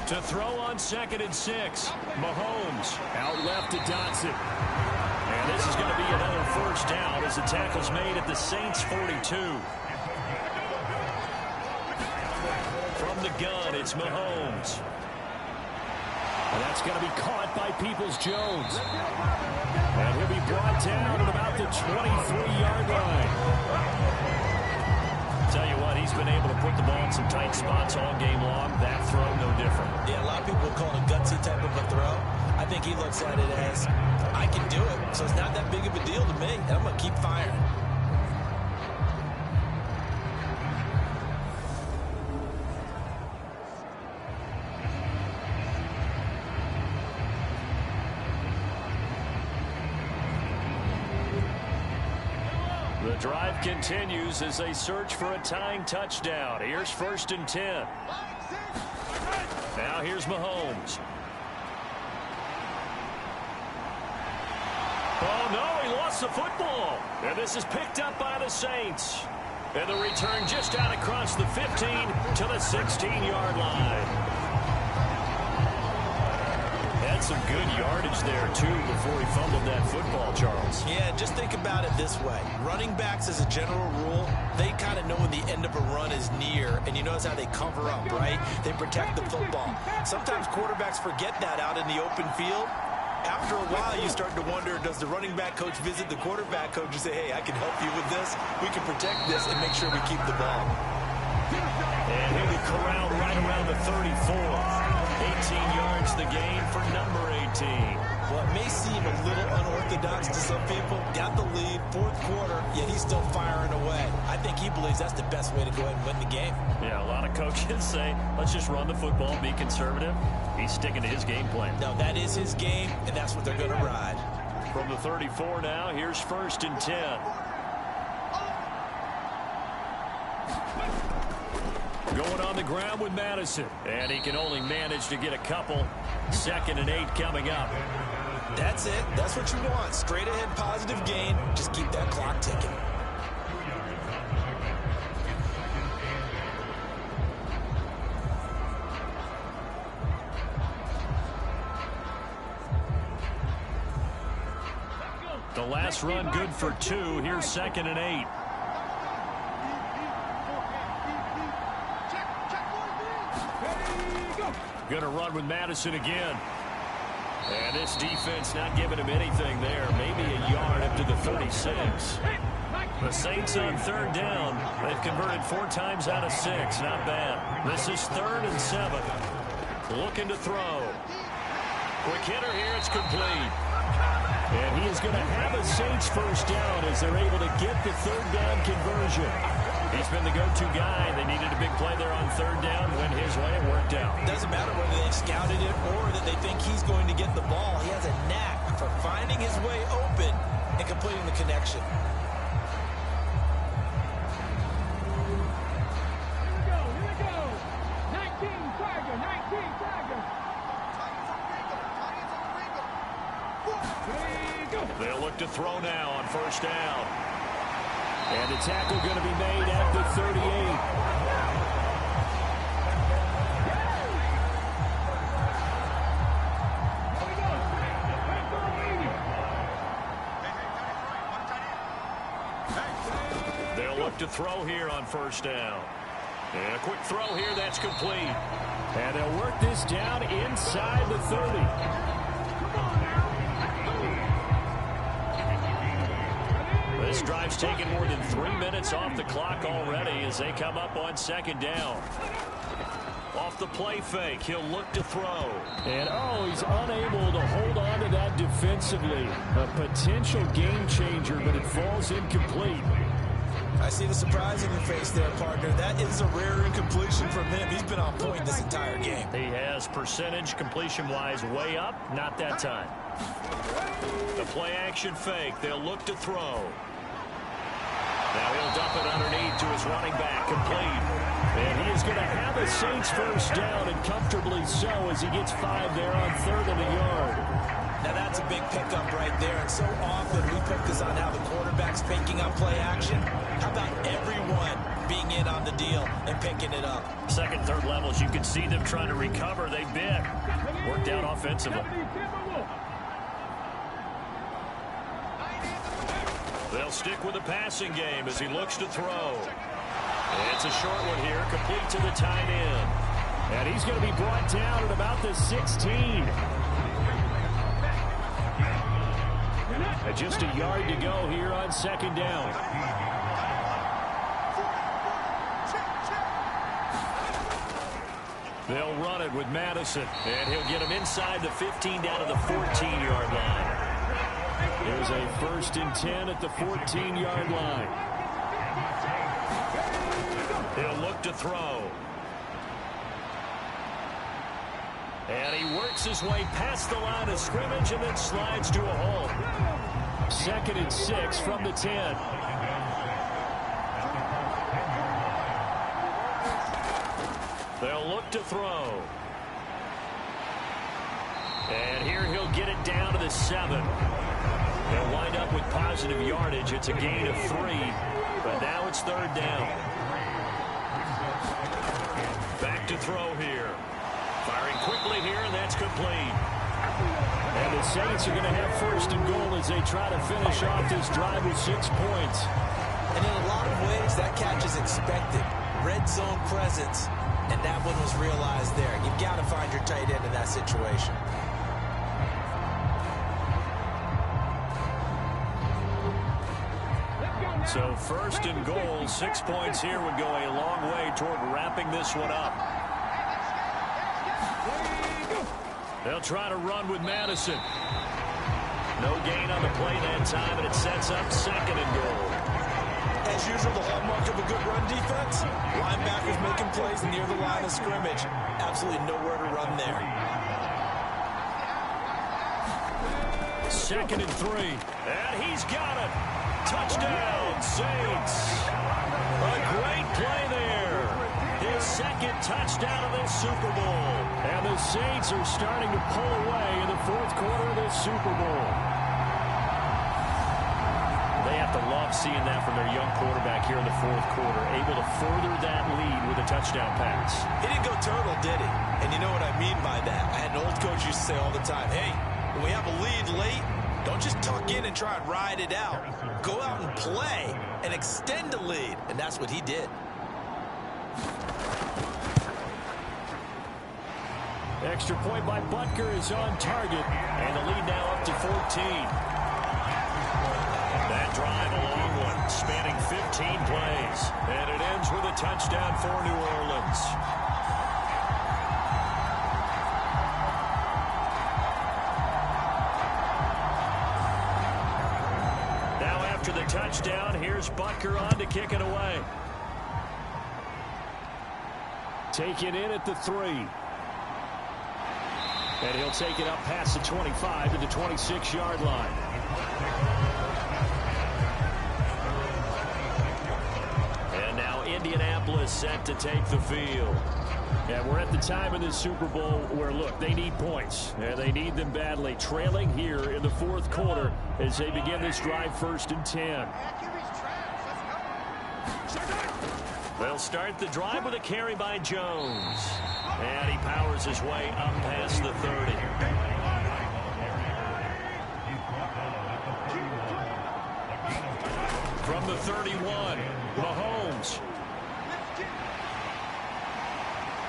To throw on 2nd and 6. Mahomes out left to Dotson. And this is going to be another first down as the tackle's made at the Saints 42. From the gun, it's Mahomes. And that's going to be caught by Peoples-Jones. And he'll be brought down at about the 23-yard line. Tell you what, he's been able to put the ball in some tight spots all game long. That throw, no different. Yeah, a lot of people call it a gutsy type of a throw. I think he looks at it as, I can do it, so it's not that big of a deal to me, and I'm going to keep firing. The drive continues as they search for a tying touchdown. Here's 1st and 10. Now here's Mahomes. Oh, no, he lost the football. And this is picked up by the Saints. And the return just out across the 15 to the 16-yard line. Had some good yardage there, too, before he fumbled that football, Charles. Yeah, just think about it this way. Running backs, as a general rule, they kind of know when the end of a run is near, and you notice how they cover up, right? They protect the football. Sometimes quarterbacks forget that out in the open field. After a while, you start to wonder, does the running back coach visit the quarterback coach and say, hey, I can help you with this. We can protect this and make sure we keep the ball. And he'll be corralled right around the 34. 18 yards the gain for number 18. Well, it may seem a little unorthodox to some people. Got the lead, fourth quarter, yet he's still firing away. I think he believes that's the best way to go ahead and win the game. Yeah, a lot of coaches say, let's just run the football and be conservative. He's sticking to his game plan. No, that is his game, and that's what they're going to ride. From the 34 now, here's 1st and 10. Going on the ground with Madison. And he can only manage to get a couple. 2nd and 8 coming up. That's it. That's what you want. Straight ahead positive gain. Just keep that clock ticking. The last run good for 2. Here's 2nd and 8. Going to run with Madison again. And this defense not giving him anything there. Maybe a yard up to the 36. The Saints on 3rd down. They've converted 4 times out of 6. Not bad. This is 3rd and 7. Looking to throw. Quick hitter here. It's complete. And he is going to have a Saints first down as they're able to get the 3rd down conversion. He's been the go-to guy. They needed a big play there on 3rd down. Went his way. It worked out. Doesn't matter whether they've scouted it or that they think he's going to get the ball. He has a knack for finding his way open and completing the connection. Here we go. 19 Tiger, 19 Tiger. They'll look to throw now on 1st down. And the tackle going to be made at the 38. look to throw here on first down. And a quick throw here that's complete. And they'll work this down inside the 30. This drive's taken more than 3 minutes off the clock already as they come up on second down. Off the play fake, he'll look to throw. And, he's unable to hold on to that defensively. A potential game changer, but it falls incomplete. I see the surprise in your face there, partner. That is a rare incompletion from him. He's been on point this entire game. He has percentage completion-wise way up, not that time. The play action fake, they'll look to throw. Now he'll dump it underneath to his running back, complete. And he is going to have a Saints first down, and comfortably so, as he gets 5 there on 3rd and a yard. Now that's a big pickup right there, and so often we focus on how the quarterback's picking up play action. How about everyone being in on the deal and picking it up? Second, third levels, you can see them trying to recover. They bit. Worked out offensively. They'll stick with the passing game as he looks to throw. It's a short one here, complete to the tight end. And he's going to be brought down at about the 16. And just a yard to go here on second down. They'll run it with Madison, and he'll get him inside the 15 down to the 14-yard line. There's a 1st and 10 at the 14-yard line. He'll look to throw. And he works his way past the line of scrimmage and then slides to a hole. 2nd and 6 from the 10. They'll look to throw. And here he'll get it down to the 7. They'll wind up with positive yardage. It's a gain of 3, but now it's 3rd down. Back to throw here. Firing quickly here, and that's complete. And the Saints are going to have 1st and goal as they try to finish off this drive with 6 points. And in a lot of ways, that catch is expected. Red zone presence, and that one was realized there. You've got to find your tight end in that situation. So 1st and goal, 6 points here would go a long way toward wrapping this one up. They'll try to run with Madison. No gain on the play that time, and it sets up 2nd and goal. As usual, the hallmark of a good run defense, linebackers making plays near the line of scrimmage. Absolutely nowhere to run there. 2nd and 3, and he's got it. Touchdown, Saints. A great play there. His 2nd touchdown of the Super Bowl. And the Saints are starting to pull away in the 4th quarter of this Super Bowl. They have to love seeing that from their young quarterback here in the 4th quarter, able to further that lead with a touchdown pass. He didn't go turtle, did he? And you know what I mean by that. I had an old coach used to say all the time, hey, when we have a lead late, don't just tuck in and try and ride it out. Go out and play and extend the lead. And that's what he did. Extra point by Butker is on target. And the lead now up to 14. That drive, a long one, spanning 15 plays. And it ends with a touchdown for New Orleans. After the touchdown, here's Butker on to kick it away. Taken in at the 3. And he'll take it up past the 25 to the 26-yard line. And now Indianapolis set to take the field. Yeah, we're at the time of this Super Bowl where, look, they need points. And they need them badly. Trailing here in the 4th quarter as they begin this drive 1st and 10. They'll start the drive with a carry by Jones. And he powers his way up past the 30. From the 31, Mahomes.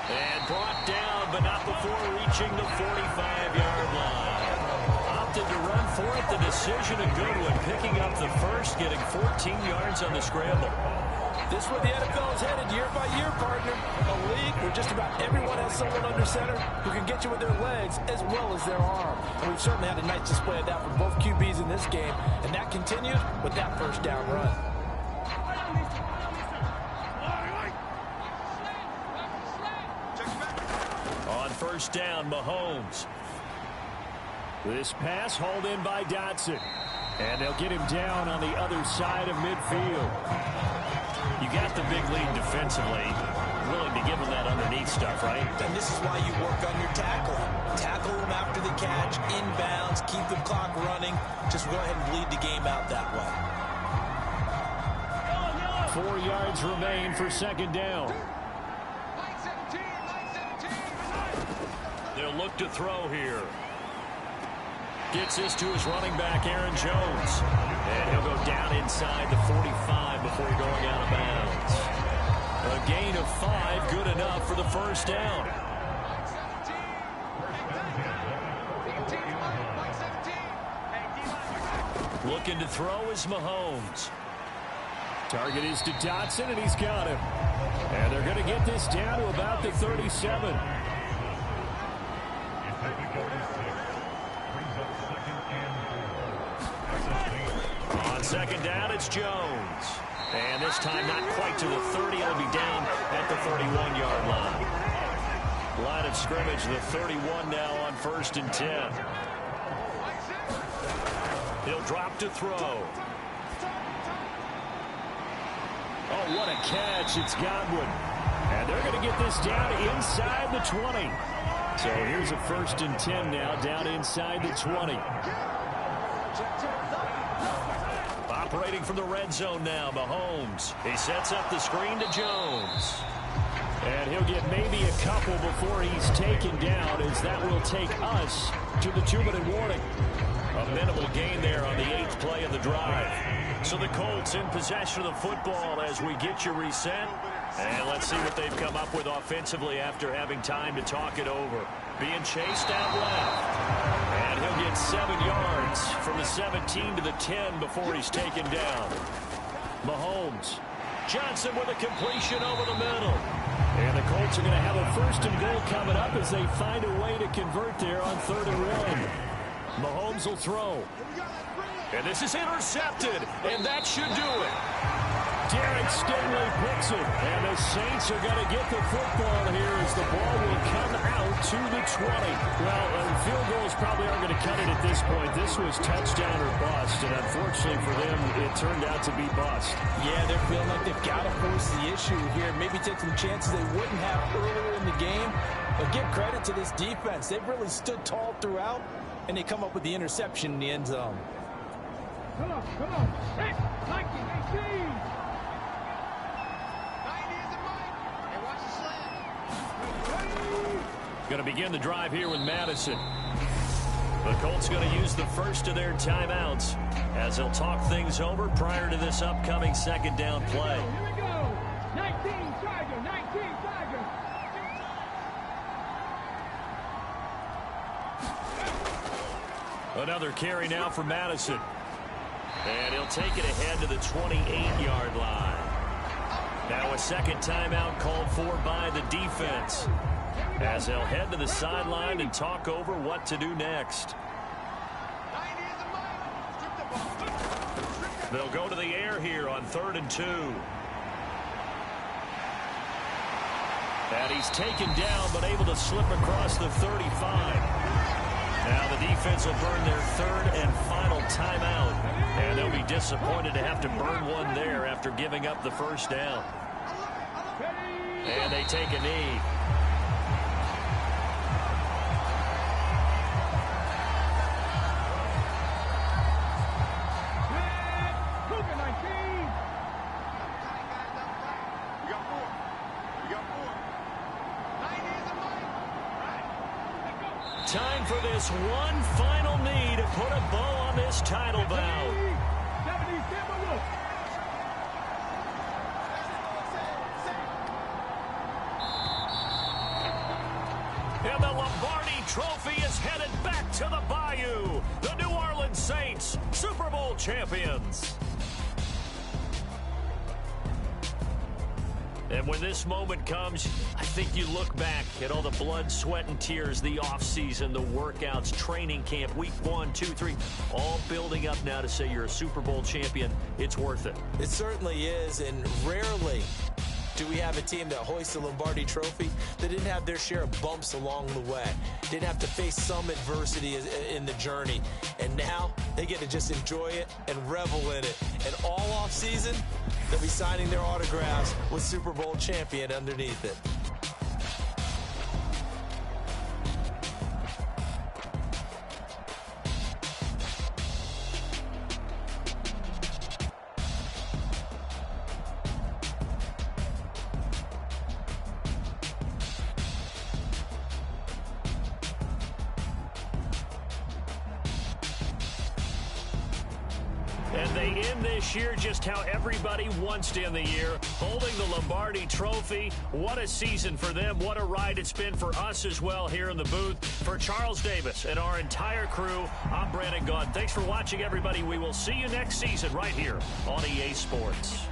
And brought down, but not before reaching the 45-yard line. Opted to run for it. The decision a good one. Picking up the first, getting 14 yards on the scramble. This is where the NFL is headed year by year, partner. A league where just about everyone has someone under center who can get you with their legs as well as their arm. And we've certainly had a nice display of that from both QBs in this game. And that continued with that first down run. On first down, Mahomes. This pass hauled in by Dotson. And they'll get him down on the other side of midfield. You got the big lead defensively. Willing to give him that underneath stuff, right? And this is why you work on your tackling. Tackle them after the catch, inbounds, keep the clock running. Just go ahead and bleed the game out that way. 4 yards remain for second down. They'll look to throw here. Gets this to his running back, Aaron Jones. And he'll go down inside the 45 before going out of bounds. A gain of 5, good enough for the first down. Looking to throw is Mahomes. Target is to Dotson, and he's got him. And they're going to get this down to about the 37. On second down, it's Jones. And this time not quite to the 30. It'll be down at the 31-yard line. Line of scrimmage, the 31 now on first and 10. He'll drop to throw. Oh, what a catch. It's Godwin. And they're going to get this down inside the 20. So here's a first and 10 now, down inside the 20. Operating from the red zone now, Mahomes. He sets up the screen to Jones. And he'll get maybe a couple before he's taken down, as that will take us to the 2-minute warning. A minimal gain there on the 8th play of the drive. So the Colts in possession of the football as we get you reset. And let's see what they've come up with offensively after having time to talk it over. Being chased out left. And he'll get 7 yards from the 17 to the 10 before he's taken down. Mahomes. Johnson with a completion over the middle. And the Colts are going to have a first and goal coming up as they find a way to convert there on 3rd and 1. Mahomes will throw. And this is intercepted. And that should do it. Derek Stingley picks it. And the Saints are going to get the football here as the ball will come out to the 20. Well, field goals probably aren't going to cut it at this point. This was touchdown or bust. And unfortunately for them, it turned out to be bust. Yeah, they're feeling like they've got to force the issue here. Maybe take some chances they wouldn't have earlier in the game. But give credit to this defense. They've really stood tall throughout. And they come up with the interception in the end zone. Come on. Hey, 19, 18. Going to begin the drive here with Madison. The Colts going to use the first of their timeouts as they'll talk things over prior to this upcoming second down play. Here we go. 19 Charger, 19 Charger. Another carry now for Madison. And he'll take it ahead to the 28-yard line. Now a second timeout called for by the defense, as they'll head to the sideline and talk over what to do next. They'll go to the air here on 3rd and 2. And he's taken down but able to slip across the 35. Now the defense will burn their 3rd and final timeout. And they'll be disappointed to have to burn one there after giving up the first down. And they take a knee. Time for this one final knee to put a bow on this title bout. Saints, Super Bowl champions. And when this moment comes, I think you look back at all the blood, sweat, and tears, the offseason, the workouts, training camp, week 1, 2, 3, all building up now to say you're a Super Bowl champion. It's worth it. It certainly is, and rarely do we have a team that hoists the Lombardi Trophy that didn't have their share of bumps along the way, didn't have to face some adversity in the journey, and now they get to just enjoy it and revel in it. And all offseason, they'll be signing their autographs with Super Bowl champion underneath it. And they end this year just how everybody wants to end the year, holding the Lombardi Trophy. What a season for them. What a ride it's been for us as well here in the booth. For Charles Davis and our entire crew, I'm Brandon Gaudin. Thanks for watching, everybody. We will see you next season right here on EA Sports.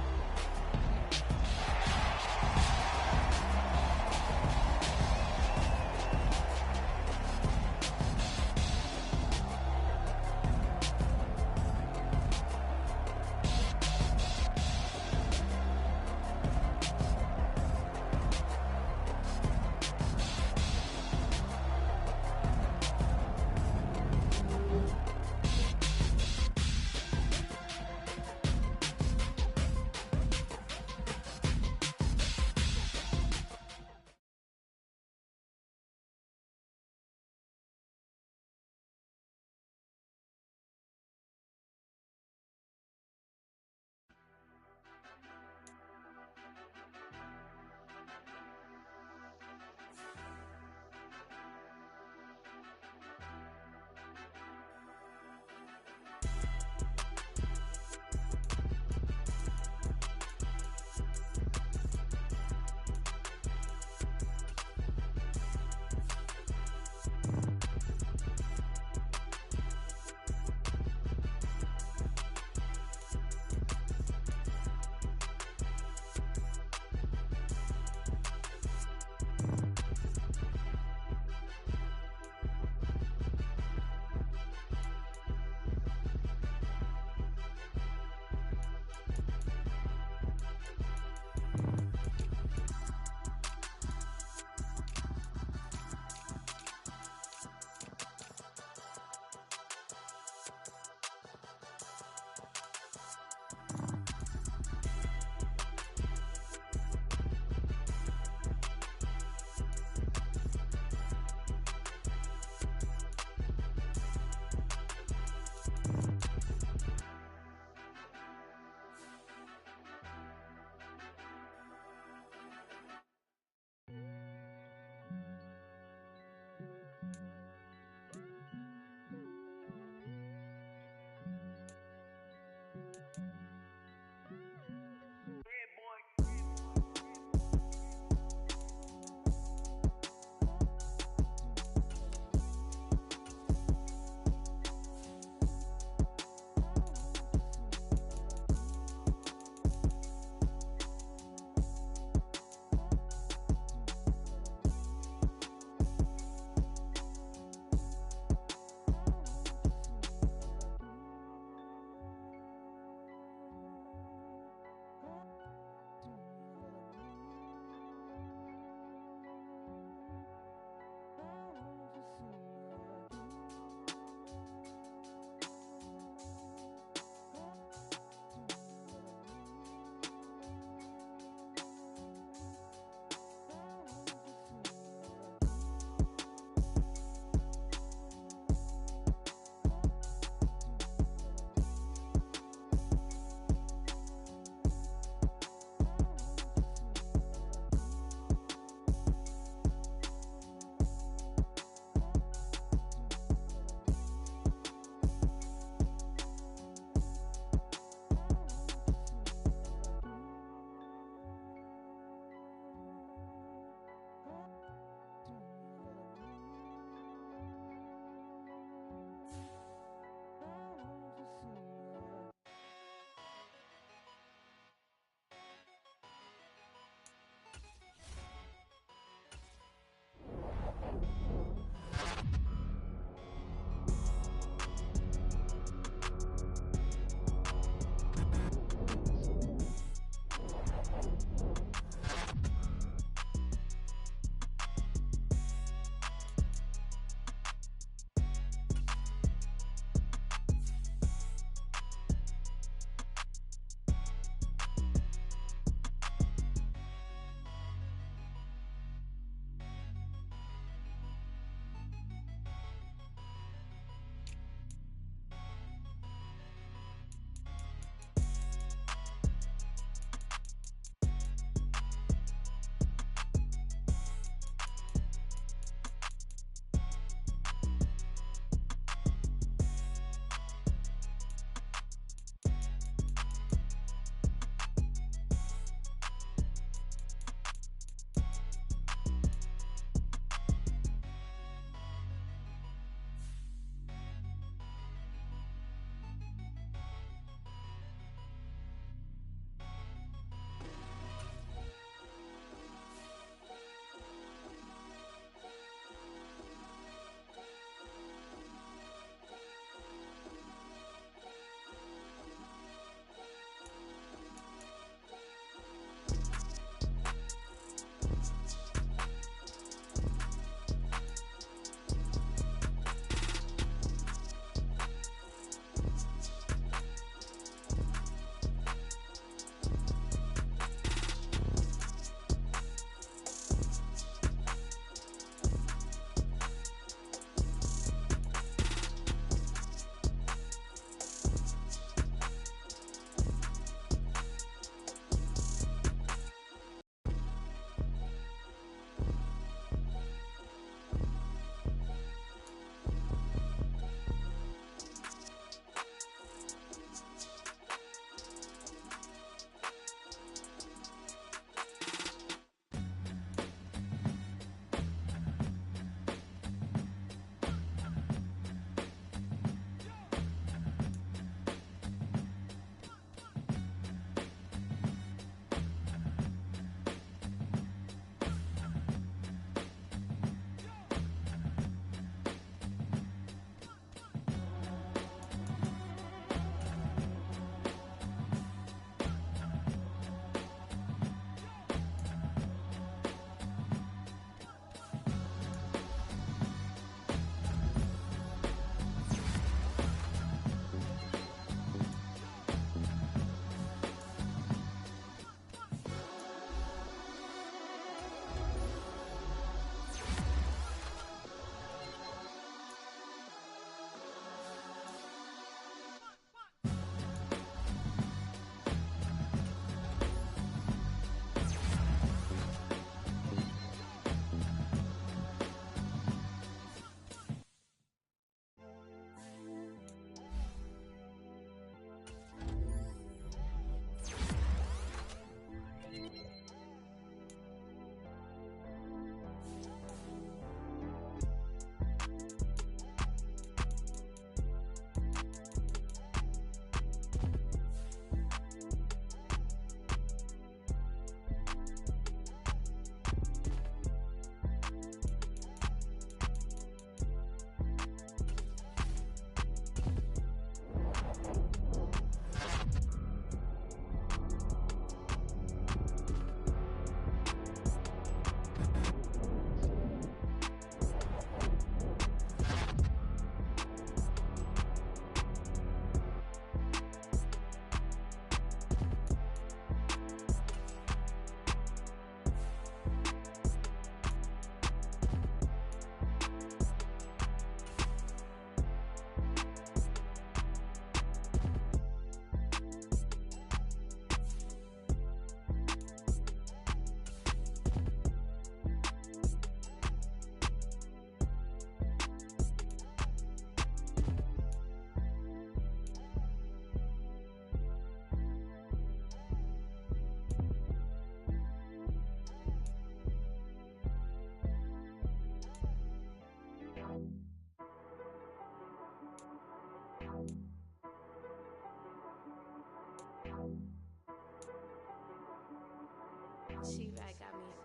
She-Bag got me.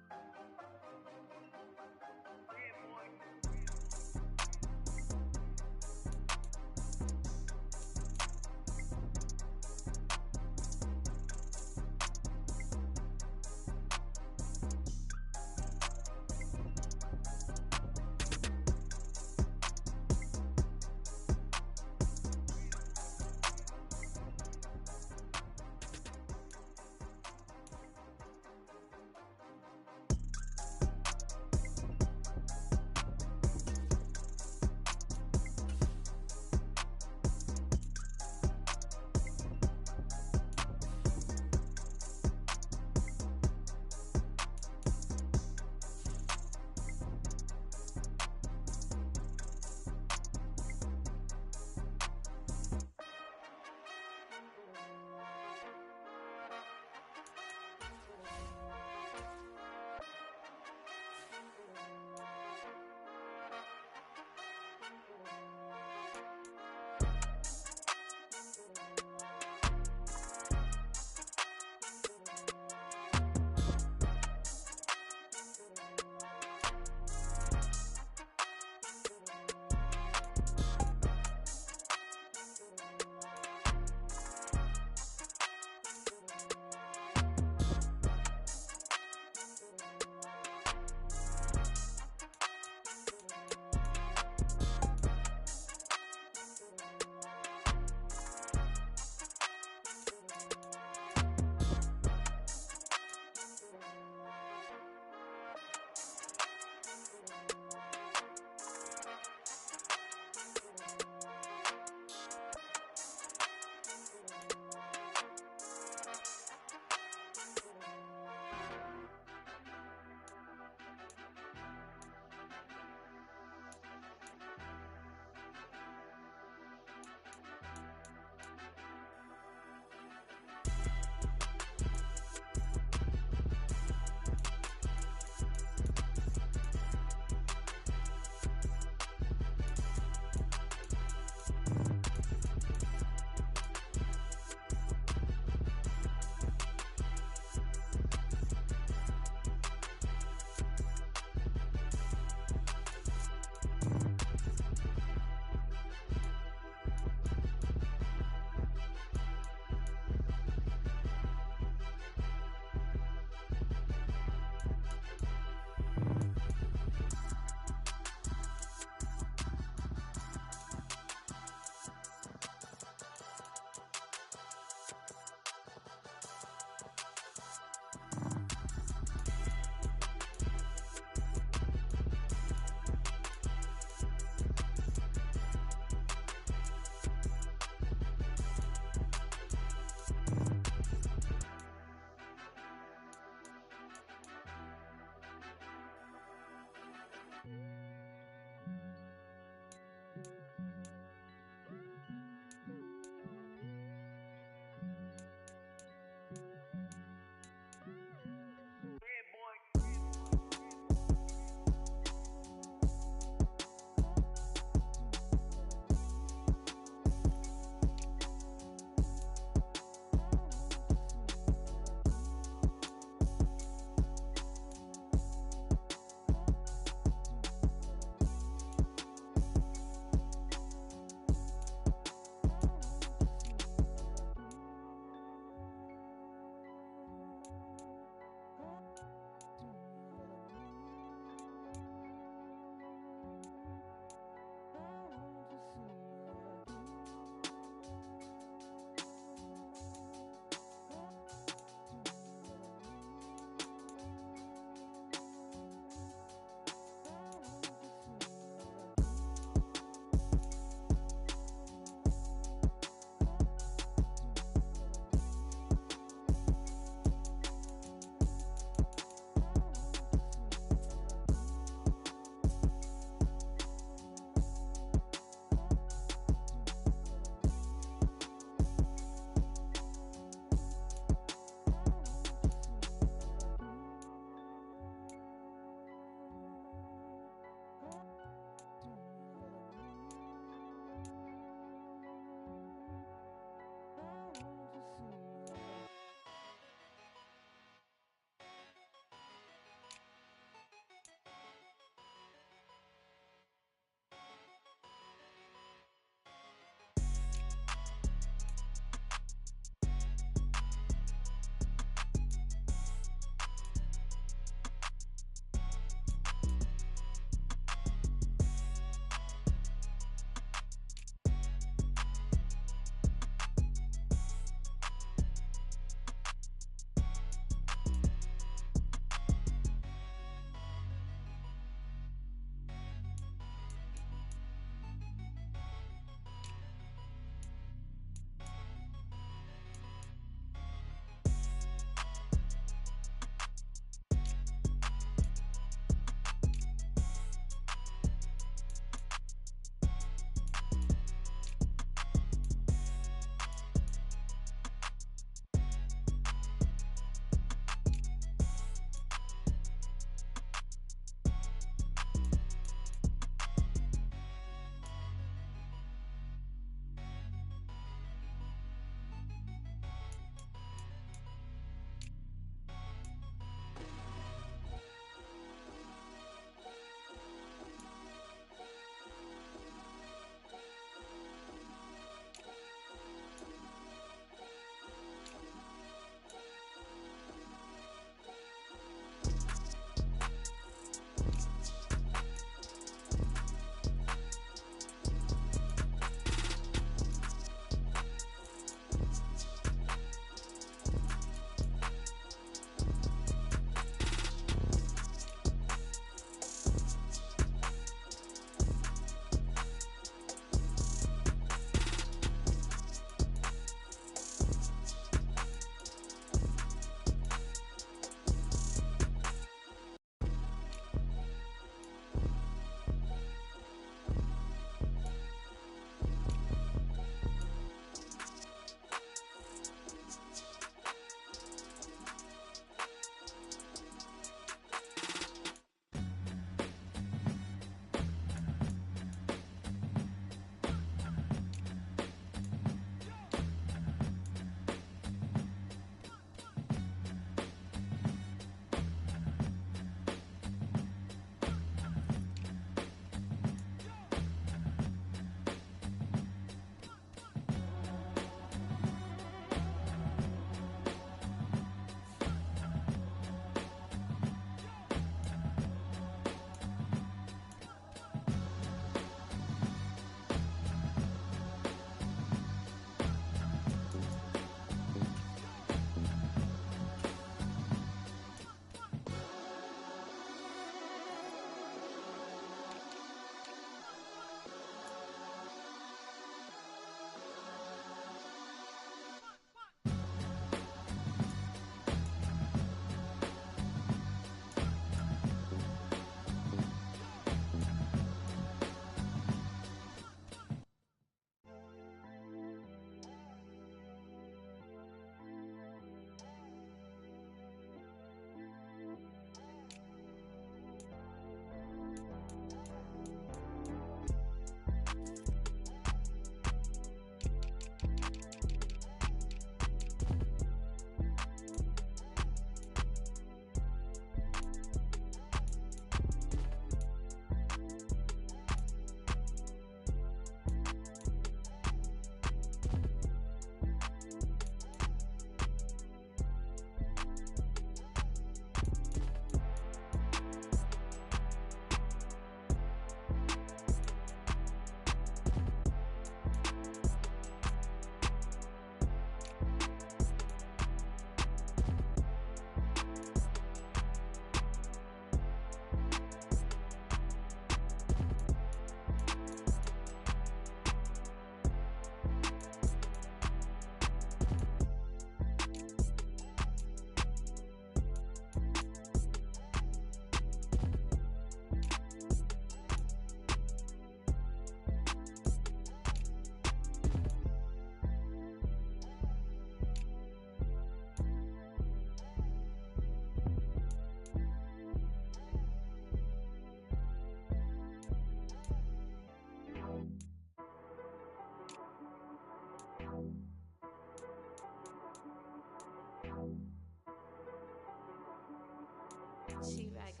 Teabag